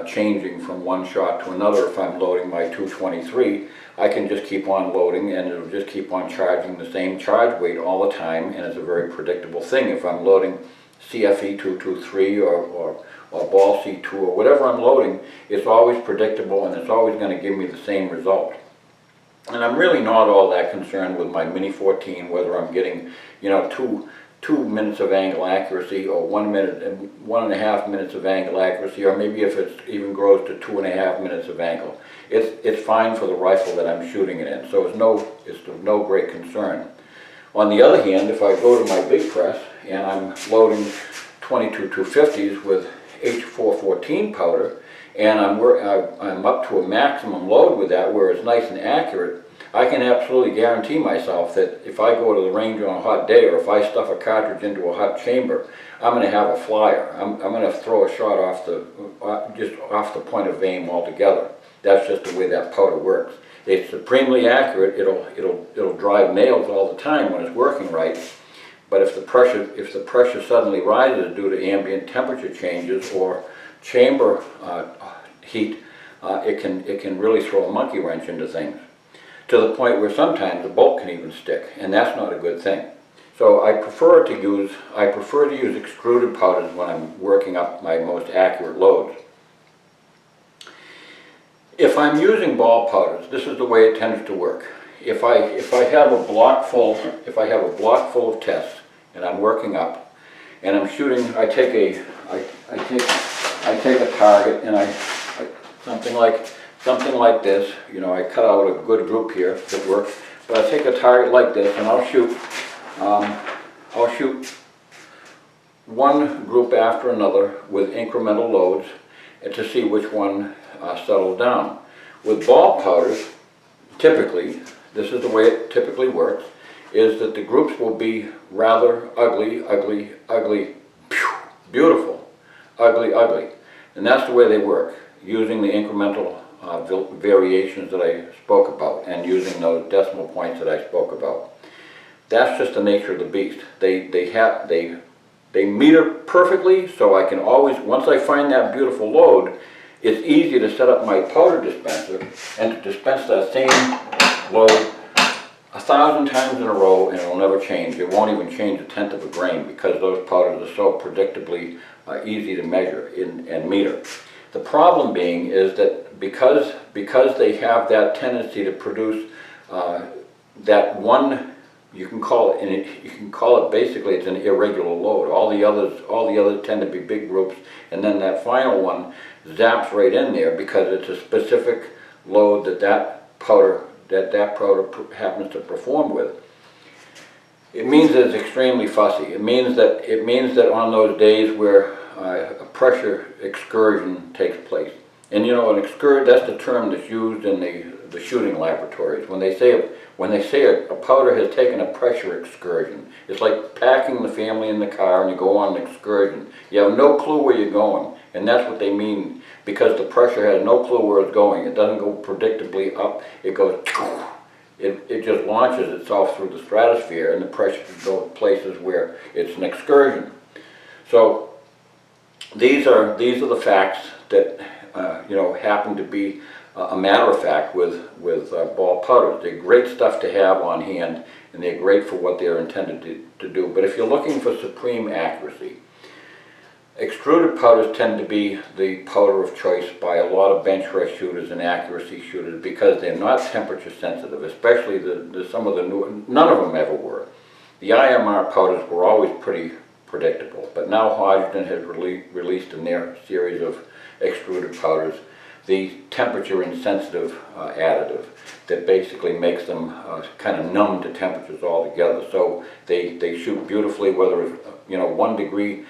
changing from one shot to another. If I'm loading my 223, I can just keep on loading and it'll just keep on charging the same charge weight all the time, and it's a very predictable thing. If I'm loading CFE 223 or ball C2 or whatever I'm loading, it's always predictable and it's always going to give me the same result. And I'm really not all that concerned with my Mini 14, whether I'm getting, 2 minutes of angle accuracy, or 1 minute and 1.5 minutes of angle accuracy, or maybe if it even grows to 2.5 minutes of angle. It's fine for the rifle that I'm shooting it in, so it's of no great concern. On the other hand, if I go to my big press and I'm loading 22 250s with H414 powder, and I'm up to a maximum load with that where it's nice and accurate, I can absolutely guarantee myself that if I go to the range on a hot day, or if I stuff a cartridge into a hot chamber, I'm going to have a flyer. I'm going to throw a shot just off the point of aim altogether. That's just the way that powder works. It's supremely accurate. It'll drive nails all the time when it's working right. But if the pressure suddenly rises due to ambient temperature changes or chamber heat, it can really throw a monkey wrench into things, to the point where sometimes the bolt can even stick, and that's not a good thing. So I prefer to use extruded powders when I'm working up my most accurate loads. If I'm using ball powders, this is the way it tends to work. If I have a block full of tests and I'm working up and I'm shooting, I take a target and something like this. You know, I cut out a good group here that works. But I take a target like this and I'll shoot one group after another with incremental loads to see which one settles down. With ball powders, typically, this is the way it typically works, is that the groups will be rather ugly, ugly, ugly, beautiful, ugly, ugly. And that's the way they work, using the incremental variations that I spoke about and using those decimal points that I spoke about. That's just the nature of the beast. They meter perfectly, so I can always, once I find that beautiful load, it's easy to set up my powder dispenser and to dispense that same load 1,000 times in a row, and it'll never change. It won't even change a tenth of a grain because those powders are so predictably easy to measure and meter. The problem being is that because they have that tendency to produce that one, you can call it basically, it's an irregular load. All the others tend to be big groups, and then that final one zaps right in there because it's a specific load that powder happens to perform with. It means that it's extremely fussy. It means that on those days where a pressure excursion takes place, and you know, that's the term that's used in the shooting laboratories. When they say a powder has taken a pressure excursion, it's like packing the family in the car and you go on an excursion. You have no clue where you're going, and that's what they mean, because the pressure has no clue where it's going. It doesn't go predictably up. It goes, it just launches itself through the stratosphere, and the pressure can go to places where it's an excursion. So these are the facts that happen to be a matter of fact with ball powders. They're great stuff to have on hand, and they're great for what they're intended to do. But if you're looking for supreme accuracy, extruded powders tend to be the powder of choice by a lot of bench press shooters and accuracy shooters because they're not temperature sensitive, especially some of the new, none of them ever were. The IMR powders were always pretty predictable, but now Hodgdon has released in their series of extruded powders the temperature insensitive additive that basically makes them kind of numb to temperatures altogether. So they shoot beautifully, whether it's 1 degree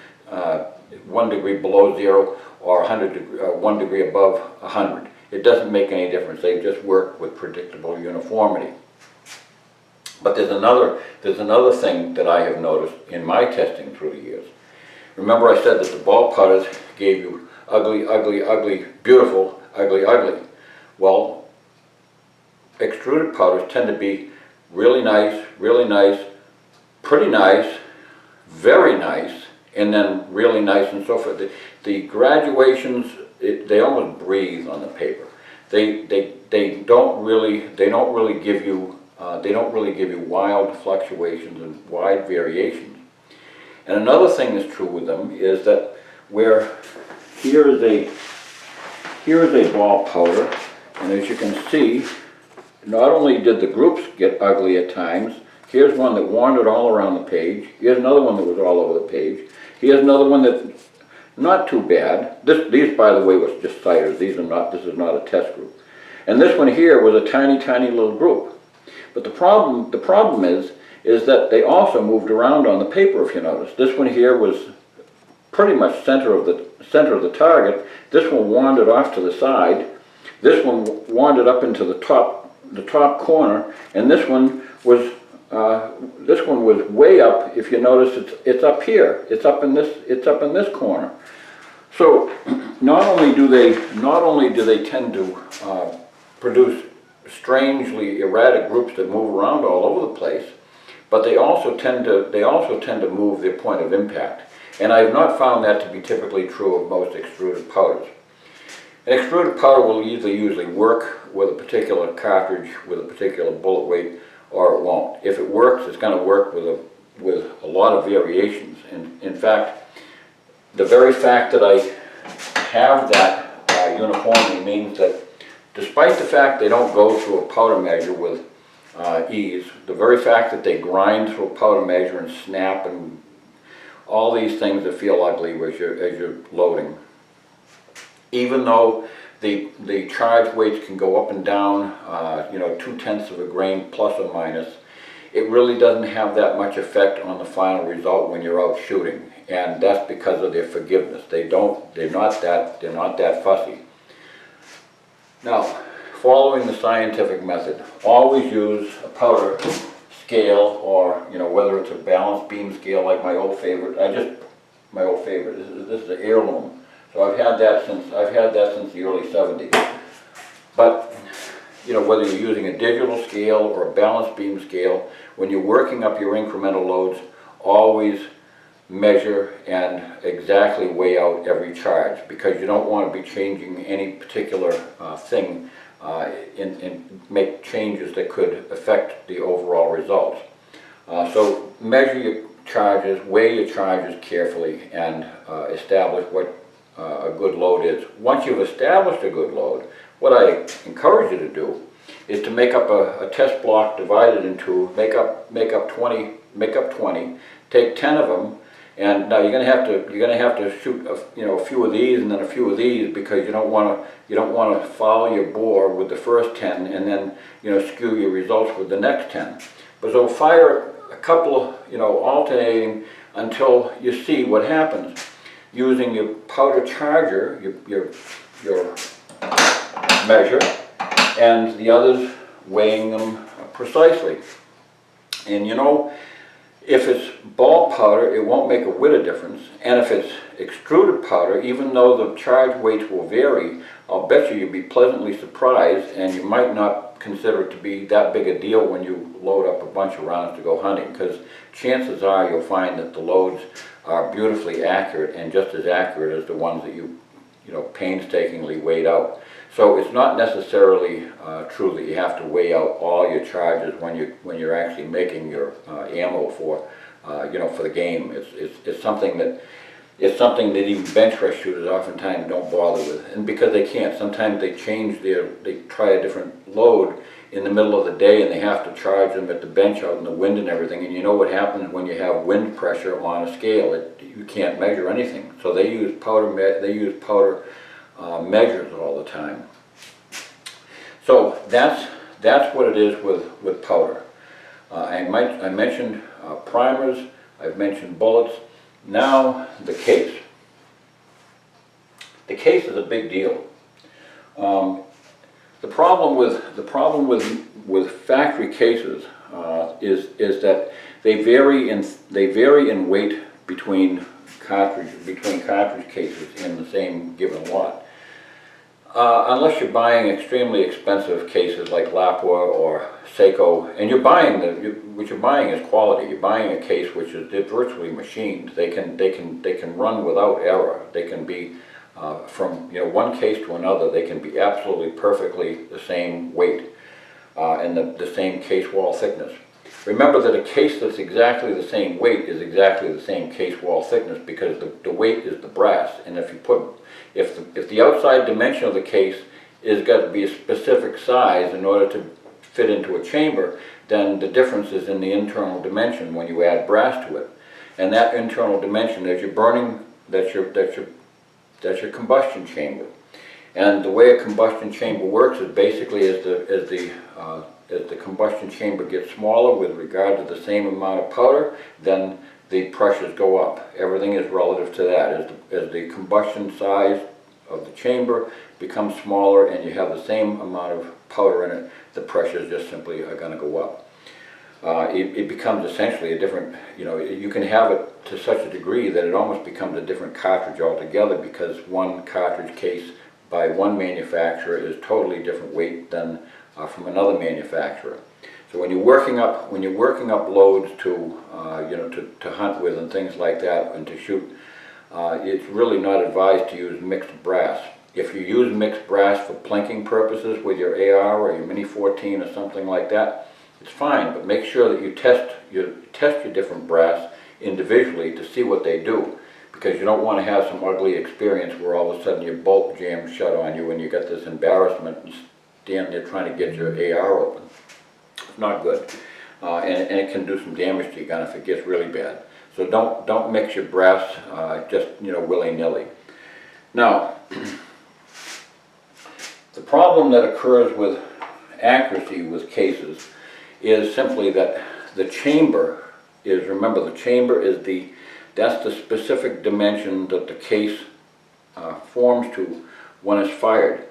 below zero or 1 degree above 100. It doesn't make any difference. They just work with predictable uniformity. But there's another thing that I have noticed in my testing through the years. Remember I said that the ball powders gave you ugly, ugly, ugly, beautiful, ugly, ugly. Well, extruded powders tend to be really nice, pretty nice, very nice, and then really nice and so forth. The graduations, they almost breathe on the paper. They don't really give you wild fluctuations and wide variations. And another thing that's true with them is that here is a ball powder, and as you can see, not only did the groups get ugly at times, Here's one that wandered all around the page. Here's another one that was all over the page. Here's another one that's not too bad. These, by the way, was just citers. These are not. This is not a test group. And this one here was a tiny, tiny little group. But the problem is that they also moved around on the paper. If you notice, this one here was pretty much center of the target. This one wandered off to the side. This one wandered up into the top corner, and this one was way up. If you notice, it's up here. It's up in this corner. So not only do they tend to produce strangely erratic groups that move around all over the place, but they also tend to move their point of impact. And I have not found that to be typically true of most extruded powders. An extruded powder will usually work with a particular cartridge with a particular bullet weight, or it won't. If it works, it's going to work with a lot of variations. And in fact, the very fact that I have that uniformity means that despite the fact they don't go through a powder measure with ease, the very fact that they grind through a powder measure and snap and all these things that feel ugly as you're loading, even though the charge weights can go up and down, 0.2 of a grain plus or minus, it really doesn't have that much effect on the final result when you're out shooting, and that's because of their forgiveness. They're not that fussy. Now, following the scientific method, always use a powder scale, or whether it's a balanced beam scale like my old favorite. This is an heirloom. So I've had that since the early 70s. But whether you're using a digital scale or a balanced beam scale, when you're working up your incremental loads, always measure and exactly weigh out every charge, because you don't want to be changing any particular thing and make changes that could affect the overall results. So measure your charges, weigh your charges carefully, and establish what a good load is. Once you've established a good load, what I encourage you to do is to make up a test block divided into, make up 20, take 10 of them, and now you're going to have to shoot a few of these and then a few of these, because you don't want to follow your bore with the first 10 and then skew your results with the next 10. But so fire a couple, alternating until you see what happens, using your powder charger, your measure, and the others weighing them precisely. And if it's ball powder, it won't make a whit of difference. And if it's extruded powder, even though the charge weights will vary, I'll bet you'll be pleasantly surprised, and you might not consider it to be that big a deal when you load up a bunch of rounds to go hunting, because chances are you'll find that the loads are beautifully accurate, and just as accurate as the ones that you painstakingly weighed out. So it's not necessarily true that you have to weigh out all your charges when you're actually making your ammo for the game. It's something that even bench press shooters oftentimes don't bother with, and because they can't. Sometimes they try a different load in the middle of the day, and they have to charge them at the bench out in the wind and everything. And you know what happens when you have wind pressure on a scale? You can't measure anything. So they use powder measures all the time. So that's what it is with powder. I mentioned primers. I've mentioned bullets. Now the case. The case is a big deal. The problem with factory cases is that they vary in weight between cartridge cases in the same given lot. Unless you're buying extremely expensive cases like Lapua or Seiko, and what you're buying is quality. You're buying a case which is virtually machined. They can run without error. They can be from one case to another. They can be absolutely perfectly the same weight and the same case wall thickness. Remember that a case that's exactly the same weight is exactly the same case wall thickness, because the weight is the brass, and if the outside dimension of the case is got to be a specific size in order to fit into a chamber, then the difference is in the internal dimension when you add brass to it. And that internal dimension, as you're burning, that's your combustion chamber. And the way a combustion chamber works is basically as the combustion chamber gets smaller with regard to the same amount of powder, then the pressures go up. Everything is relative to that. As the combustion size of the chamber becomes smaller and you have the same amount of powder in it, the pressures just simply are going to go up. It becomes essentially a different, you can have it to such a degree that it almost becomes a different cartridge altogether, because one cartridge case by one manufacturer is totally different weight than from another manufacturer. So when you're working up loads to to hunt with and things like that and to shoot, it's really not advised to use mixed brass. If you use mixed brass for plinking purposes with your AR or your Mini 14 or something like that, it's fine, but make sure that you test your different brass individually to see what they do, because you don't want to have some ugly experience where all of a sudden your bolt jams shut on you and you get this embarrassment and stand there trying to get your AR open. It's not good, and it can do some damage to your gun if it gets really bad. So don't mix your brass just willy-nilly. Now, the problem that occurs with accuracy with cases is simply that the chamber is, remember, the chamber is that's the specific dimension that the case forms to when it's fired.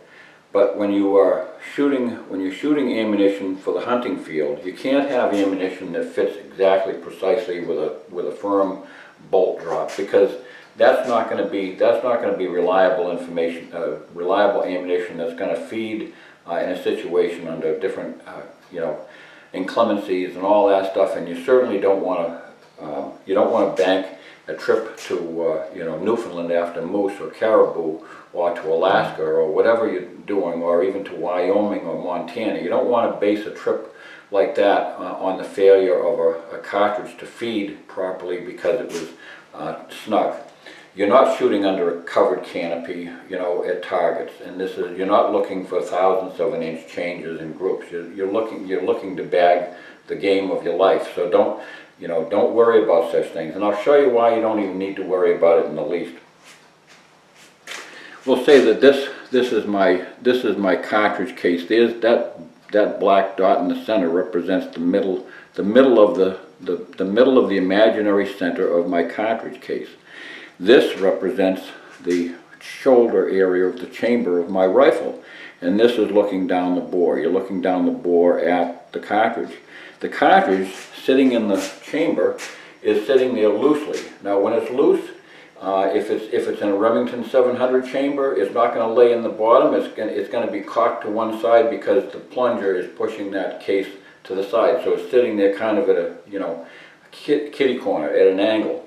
But when you're shooting ammunition for the hunting field, you can't have ammunition that fits exactly precisely with a firm bolt drop, because that's not going to be reliable information, reliable ammunition that's going to feed in a situation under different inclemencies and all that stuff. And you certainly don't want to bank a trip to Newfoundland after moose or caribou, or to Alaska or whatever you're doing, or even to Wyoming or Montana. You don't want to base a trip like that on the failure of a cartridge to feed properly because it was snug. You're not shooting under a covered canopy, at targets, and you're not looking for thousandths of an inch changes in groups. You're looking to bag the game of your life. So don't worry about such things, and I'll show you why you don't even need to worry about it in the least. We'll say that this is my cartridge case. There's that black dot in the center represents the middle of the imaginary center of my cartridge case. This represents the shoulder area of the chamber of my rifle, and this is looking down the bore. You're looking down the bore at the cartridge. The cartridge sitting in the chamber is sitting there loosely. Now when it's loose, if it's in a Remington 700 chamber, it's not going to lay in the bottom. It's going to be cocked to one side because the plunger is pushing that case to the side. So it's sitting there kind of at a kitty corner at an angle.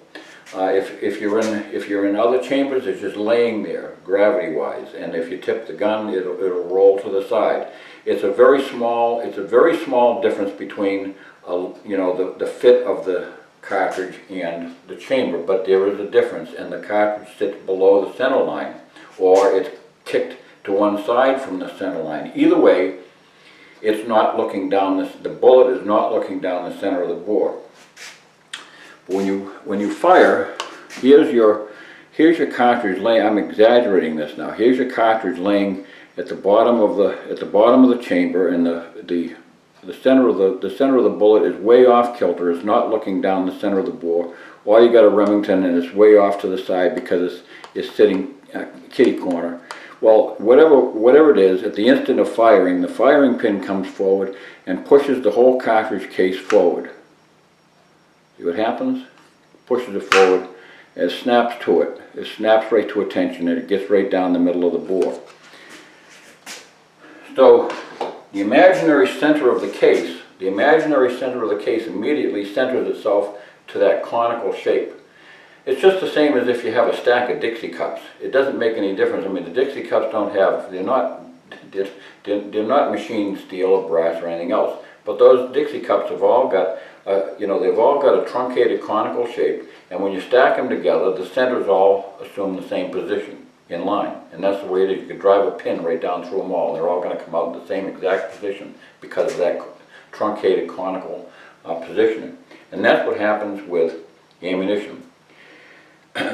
If you're in other chambers, it's just laying there gravity-wise, and if you tip the gun, it'll roll to the side. It's a very small difference between the fit of the cartridge and the chamber, but there is a difference, and the cartridge sits below the center line, or it's kicked to one side from the center line. Either way, it's not looking down the bullet is not looking down the center of the bore. When you fire, here's your cartridge laying. I'm exaggerating this now. Here's your cartridge laying at the bottom of the chamber, and the center of the bullet is way off kilter. It's not looking down the center of the bore. Or you got a Remington and it's way off to the side because it's sitting kitty corner. Well, whatever it is, at the instant of firing, the firing pin comes forward and pushes the whole cartridge case forward. See what happens? Pushes it forward, and it snaps to it. It snaps right to attention, and it gets right down the middle of the bore. So the imaginary center of the case immediately centers itself to that conical shape. It's just the same as if you have a stack of Dixie cups. It doesn't make any difference. I mean, the Dixie cups they're not machined steel or brass or anything else. But those Dixie cups have all got they've all got a truncated conical shape, and when you stack them together, the centers all assume the same position. in line. And that's the way it is. You could drive a pin right down through them all. They're all going to come out in the same exact position because of that truncated conical positioning. And that's what happens with ammunition.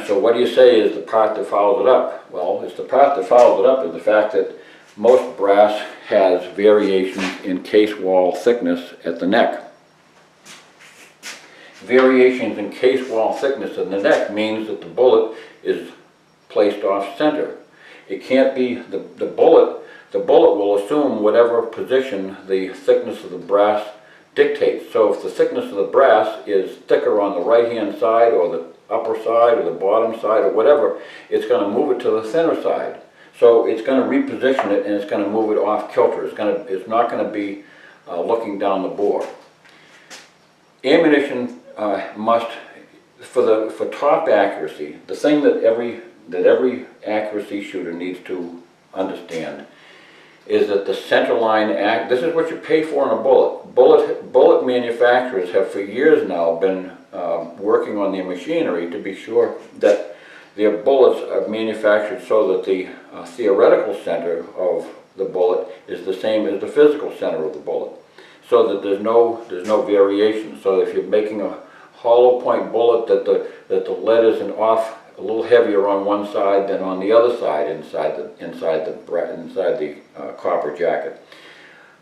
So what do you say is the part that follows it up? Well, it's the part that follows it up is the fact that most brass has variations in case wall thickness at the neck. Variations in case wall thickness in the neck means that the bullet is placed off center. It can't be the bullet will assume whatever position the thickness of the brass dictates. So if the thickness of the brass is thicker on the right hand side or the upper side or the bottom side or whatever, it's going to move it to the center side. So it's going to reposition it and it's going to move it off kilter. It's not going to be looking down the bore. Ammunition must, for top accuracy, the thing that every accuracy shooter needs to understand is that the center line this is what you pay for in a bullet. Bullet manufacturers have for years now been working on their machinery to be sure that their bullets are manufactured so that the theoretical center of the bullet is the same as the physical center of the bullet, so that there's no variation. So if you're making a hollow point bullet, that the lead isn't off a little heavier on one side than on the other side inside the copper jacket.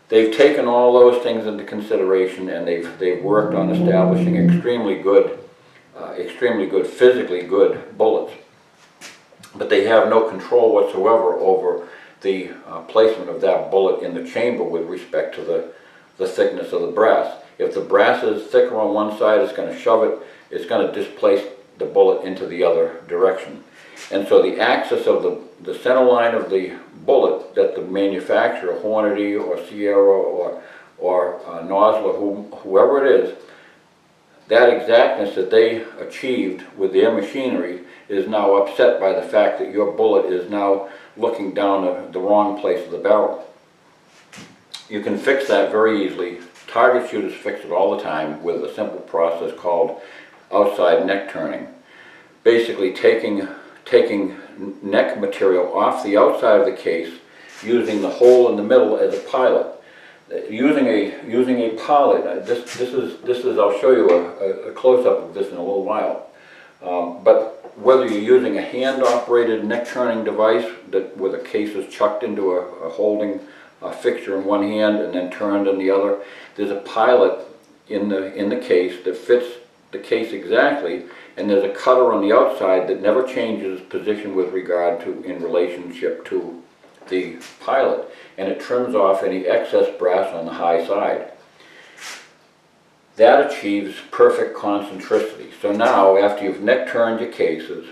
They've taken all those things into consideration, and they've worked on establishing extremely good, physically good bullets. But they have no control whatsoever over the placement of that bullet in the chamber with respect to the thickness of the brass. If the brass is thicker on one side, it's going to shove it, it's going to displace the bullet into the other direction. And so the axis of the center line of the bullet that the manufacturer, Hornady or Sierra or Nosler, whoever it is, that exactness that they achieved with their machinery is now upset by the fact that your bullet is now looking down the wrong place of the barrel. You can fix that very easily. Target shooters fix it all the time with a simple process called outside neck turning. Basically taking neck material off the outside of the case, using the hole in the middle as a pilot. Using a pilot, this is I'll show you a close-up of this in a little while. But whether you're using a hand-operated neck turning device where the case is chucked into a holding fixture in one hand and then turned in the other, there's a pilot in the case that fits the case exactly, and there's a cutter on the outside that never changes position with regard to in relationship to the pilot, and it trims off any excess brass on the high side. That achieves perfect concentricity. So now, after you've neck turned your cases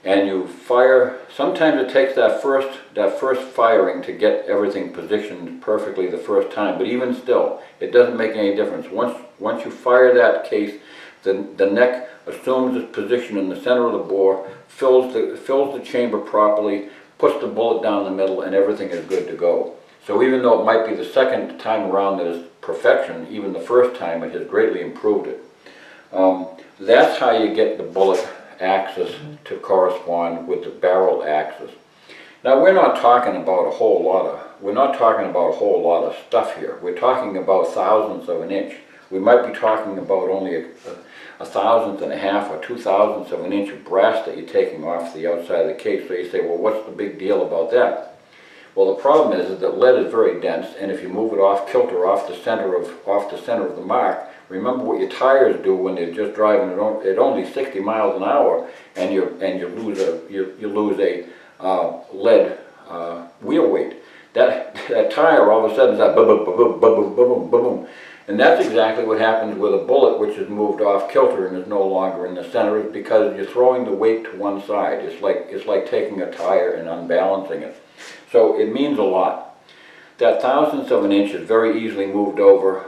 and you fire, sometimes it takes that first firing to get everything positioned perfectly the first time, but even still, it doesn't make any difference. Once you fire that case, the neck assumes its position in the center of the bore, fills the chamber properly, puts the bullet down the middle, and everything is good to go. So even though it might be the second time around that is perfection, even the first time it has greatly improved it. That's how you get the bullet axis to correspond with the barrel axis. Now we're not talking about a whole lot of stuff here. We're talking about thousandths of an inch. We might be talking about only a thousandth and a half or 2/1000ths of an inch of brass that you're taking off the outside of the case. So you say, well, what's the big deal about that? Well, the problem is that lead is very dense, and if you move it off kilter, off the center of the mark, remember what your tires do when they're just driving at only 60 miles an hour, and you lose a lead wheel weight. That tire all of a sudden is like boom, boom, boom, boom, boom, boom, boom, boom. And that's exactly what happens with a bullet which is moved off kilter and is no longer in the center, is because you're throwing the weight to one side. It's like taking a tire and unbalancing it. So it means a lot. That thousandth of an inch is very easily moved over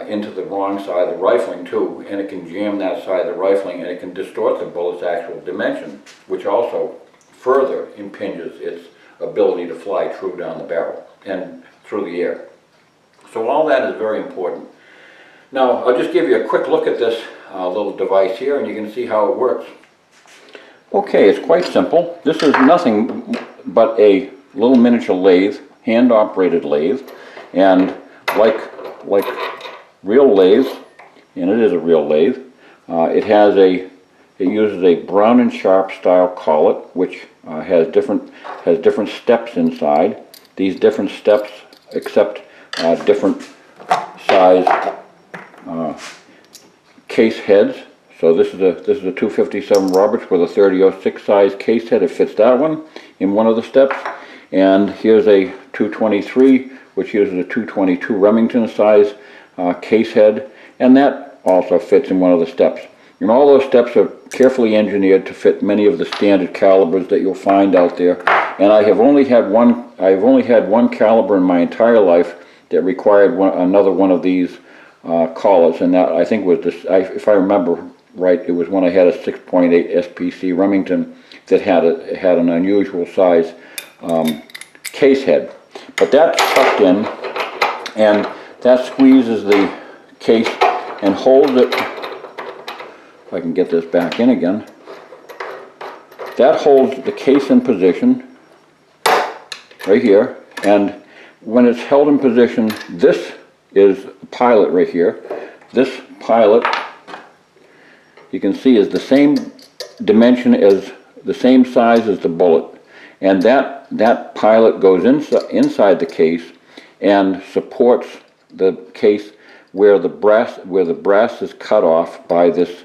into the wrong side of the rifling too, and it can jam that side of the rifling, and it can distort the bullet's actual dimension, which also further impinges its ability to fly true down the barrel and through the air. So all that is very important. Now, I'll just give you a quick look at this little device here, and you can see how it works. Okay, it's quite simple. This is nothing but a little miniature lathe, hand-operated lathe, and like real lathes, and it is a real lathe, it uses a Brown and Sharp style collet, which has different steps inside. These different steps accept different size case heads. So this is a 257 Roberts with a 3006 size case head. It fits that one in one of the steps. And here's a 223, which uses a 222 Remington size case head, and that also fits in one of the steps. And all those steps are carefully engineered to fit many of the standard calibers that you'll find out there. And I have only had one caliber in my entire life that required another one of these collets, and that I think was this. If I remember right, it was when I had a 6.8 SPC Remington that had an unusual size case head. But that's tucked in, and that squeezes the case and holds it. If I can get this back in again, that holds the case in position right here. And when it's held in position, this is a pilot right here. This pilot, you can see, is the same dimension as the same size as the bullet, and that pilot goes inside the case and supports the case where the brass is cut off by this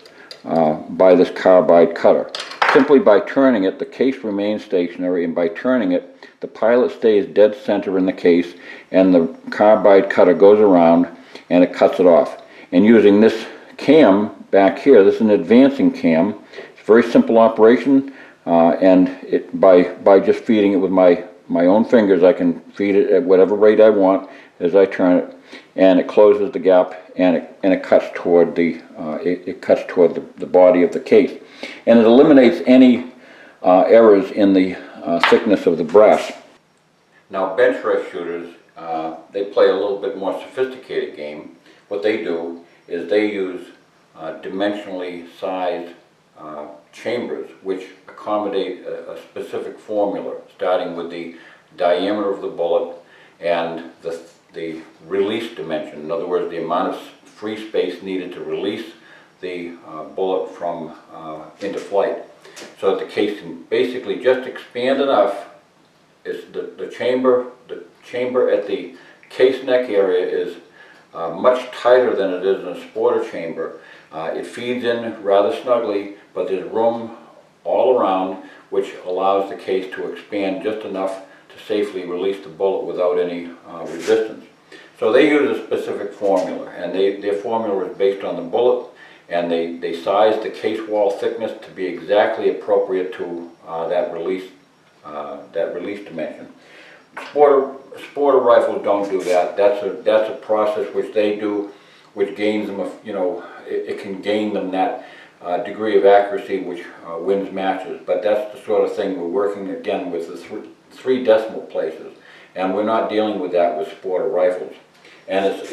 carbide cutter. Simply by turning it, the case remains stationary, and by turning it, the pilot stays dead center in the case, and the carbide cutter goes around and it cuts it off. And using this cam back here, this is an advancing cam. It's a very simple operation, and by just feeding it with my own fingers, I can feed it at whatever rate I want as I turn it, and it closes the gap, and it cuts toward the body of the case, and it eliminates any errors in the thickness of the brass. Now, bench rest shooters, they play a little bit more sophisticated game. What they do is they use dimensionally sized chambers which accommodate a specific formula, starting with the diameter of the bullet and the release dimension. In other words, the amount of free space needed to release the bullet from into flight, so that the case can basically just expand enough. It's the chamber at the case neck area is much tighter than it is in a sporter chamber. It feeds in rather snugly, but there's room all around which allows the case to expand just enough to safely release the bullet without any resistance. So they use a specific formula, and their formula is based on the bullet, and they size the case wall thickness to be exactly appropriate to that release dimension. Sporter rifles don't do that. That's a process which they do, which gains them it can gain them that degree of accuracy which wins matches. But that's the sort of thing we're working again with the three decimal places, and we're not dealing with that with sporter rifles. And it's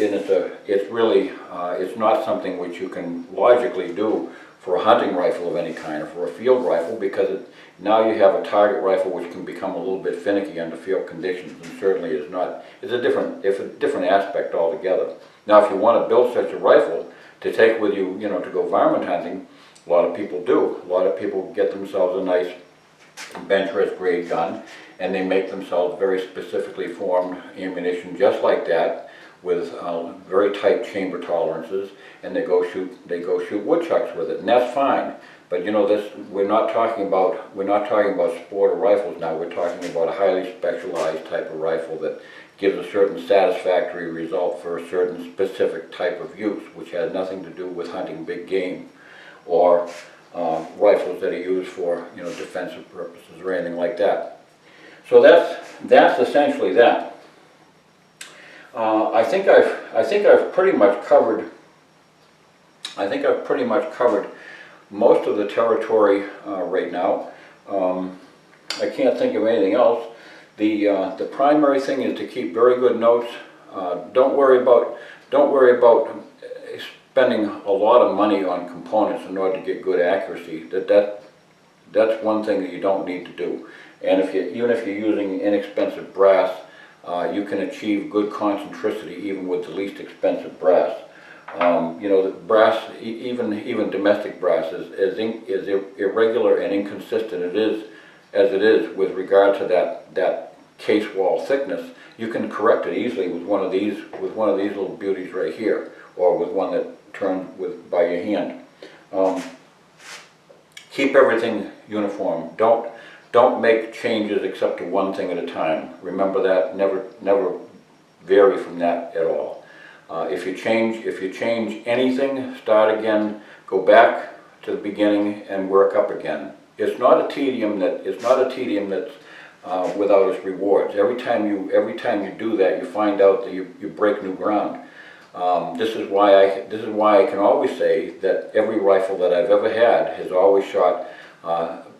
not something which you can logically do for a hunting rifle of any kind or for a field rifle, because now you have a target rifle which can become a little bit finicky under field conditions, and certainly it's a different aspect altogether. Now, if you want to build such a rifle to take with you, to go varmint hunting, a lot of people do. A lot of people get themselves a nice bench rest grade gun, and they make themselves very specifically formed ammunition just like that, with very tight chamber tolerances, and they go shoot woodchucks with it, and that's fine. But we're not talking about sporter rifles now. We're talking about a highly specialized type of rifle that gives a certain satisfactory result for a certain specific type of use, which has nothing to do with hunting big game or rifles that are used for defensive purposes or anything like that. So that's essentially that. I think I've pretty much covered most of the territory right now. I can't think of anything else. The primary thing is to keep very good notes. Don't worry about spending a lot of money on components in order to get good accuracy. That's one thing that you don't need to do. And even if you're using inexpensive brass, you can achieve good concentricity even with the least expensive brass. You know, the brass, even domestic brass, is irregular and inconsistent as it is with regard to that case wall thickness. You can correct it easily with one of these little beauties right here, or with one that turns by your hand. Keep everything uniform. Don't make changes except to one thing at a time. Remember that. Never vary from that at all. If you change anything, start again. Go back to the beginning and work up again. It's not a tedium that's without its rewards. Every time you do that, you find out that you break new ground. This is why I can always say that every rifle that I've ever had has always shot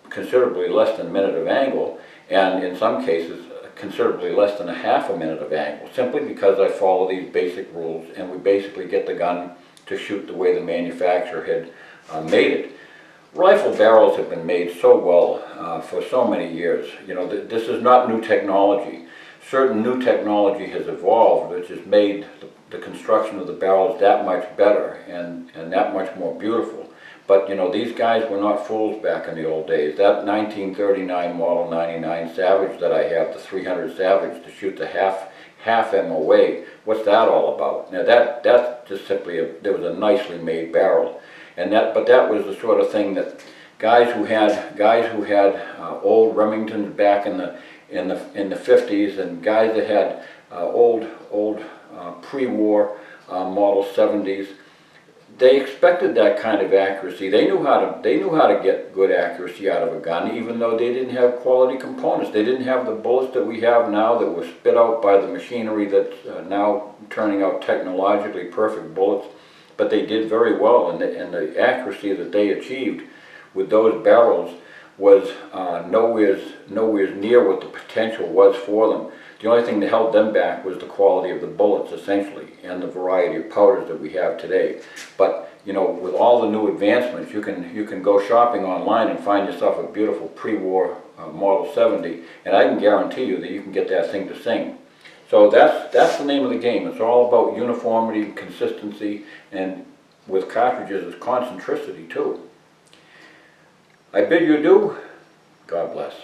considerably less than a minute of angle, and in some cases considerably less than a half a minute of angle, simply because I follow these basic rules, and we basically get the gun to shoot the way the manufacturer had made it. Rifle barrels have been made so well for so many years. You know, this is not new technology. Certain new technology has evolved, which has made the construction of the barrels that much better and that much more beautiful. But you know, these guys were not fools back in the old days. That 1939 Model 99 Savage that I have, the 300 Savage, to shoot the half MOA, what's that all about? Now that's just simply there was a nicely made barrel, but that was the sort of thing that guys who had old Remingtons back in the 50s, and guys that had old pre-war Model 70s, they expected that kind of accuracy. They knew how to get good accuracy out of a gun, even though they didn't have quality components. They didn't have the bullets that we have now that were spit out by the machinery that's now turning out technologically perfect bullets. But they did very well, and the accuracy that they achieved with those barrels was nowhere near what the potential was for them. The only thing that held them back was the quality of the bullets, essentially, and the variety of powders that we have today. But you know, with all the new advancements, you can go shopping online and find yourself a beautiful pre-war Model 70, and I can guarantee you that you can get that thing to sing. So that's the name of the game. It's all about uniformity, consistency, and with cartridges, it's concentricity too. I bid you adieu. God bless.